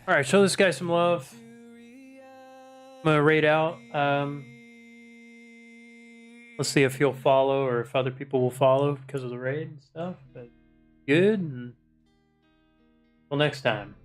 All right, show this guy some love. I'm gonna raid out. Let's see if he'll follow or if other people will follow because of the raid and stuff. But good. And till next time.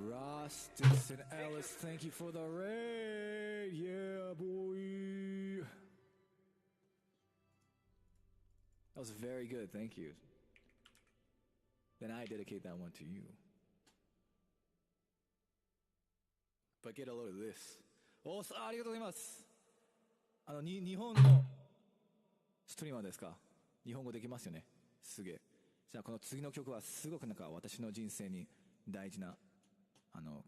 Rustus and Alice, thank you for the raid. Yeah, boy. That was very good, thank you. Then I dedicate that one to you. But get a load of this. おー、ありがとうございます。日本のストリーマーですか？日本語できますよね。すげえ。じゃあこの次の曲はすごくなんか私の人生に大事な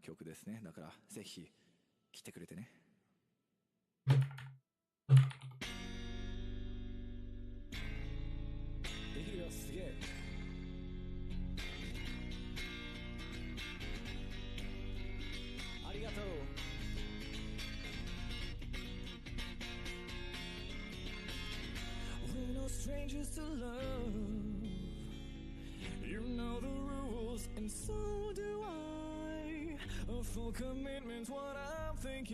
曲ですね。だからぜひ来てくれてね。できるよ、すげえ。ありがとう。We're no strangers to love. You know the rules, and so do I. A full commitment's what I'm thinking.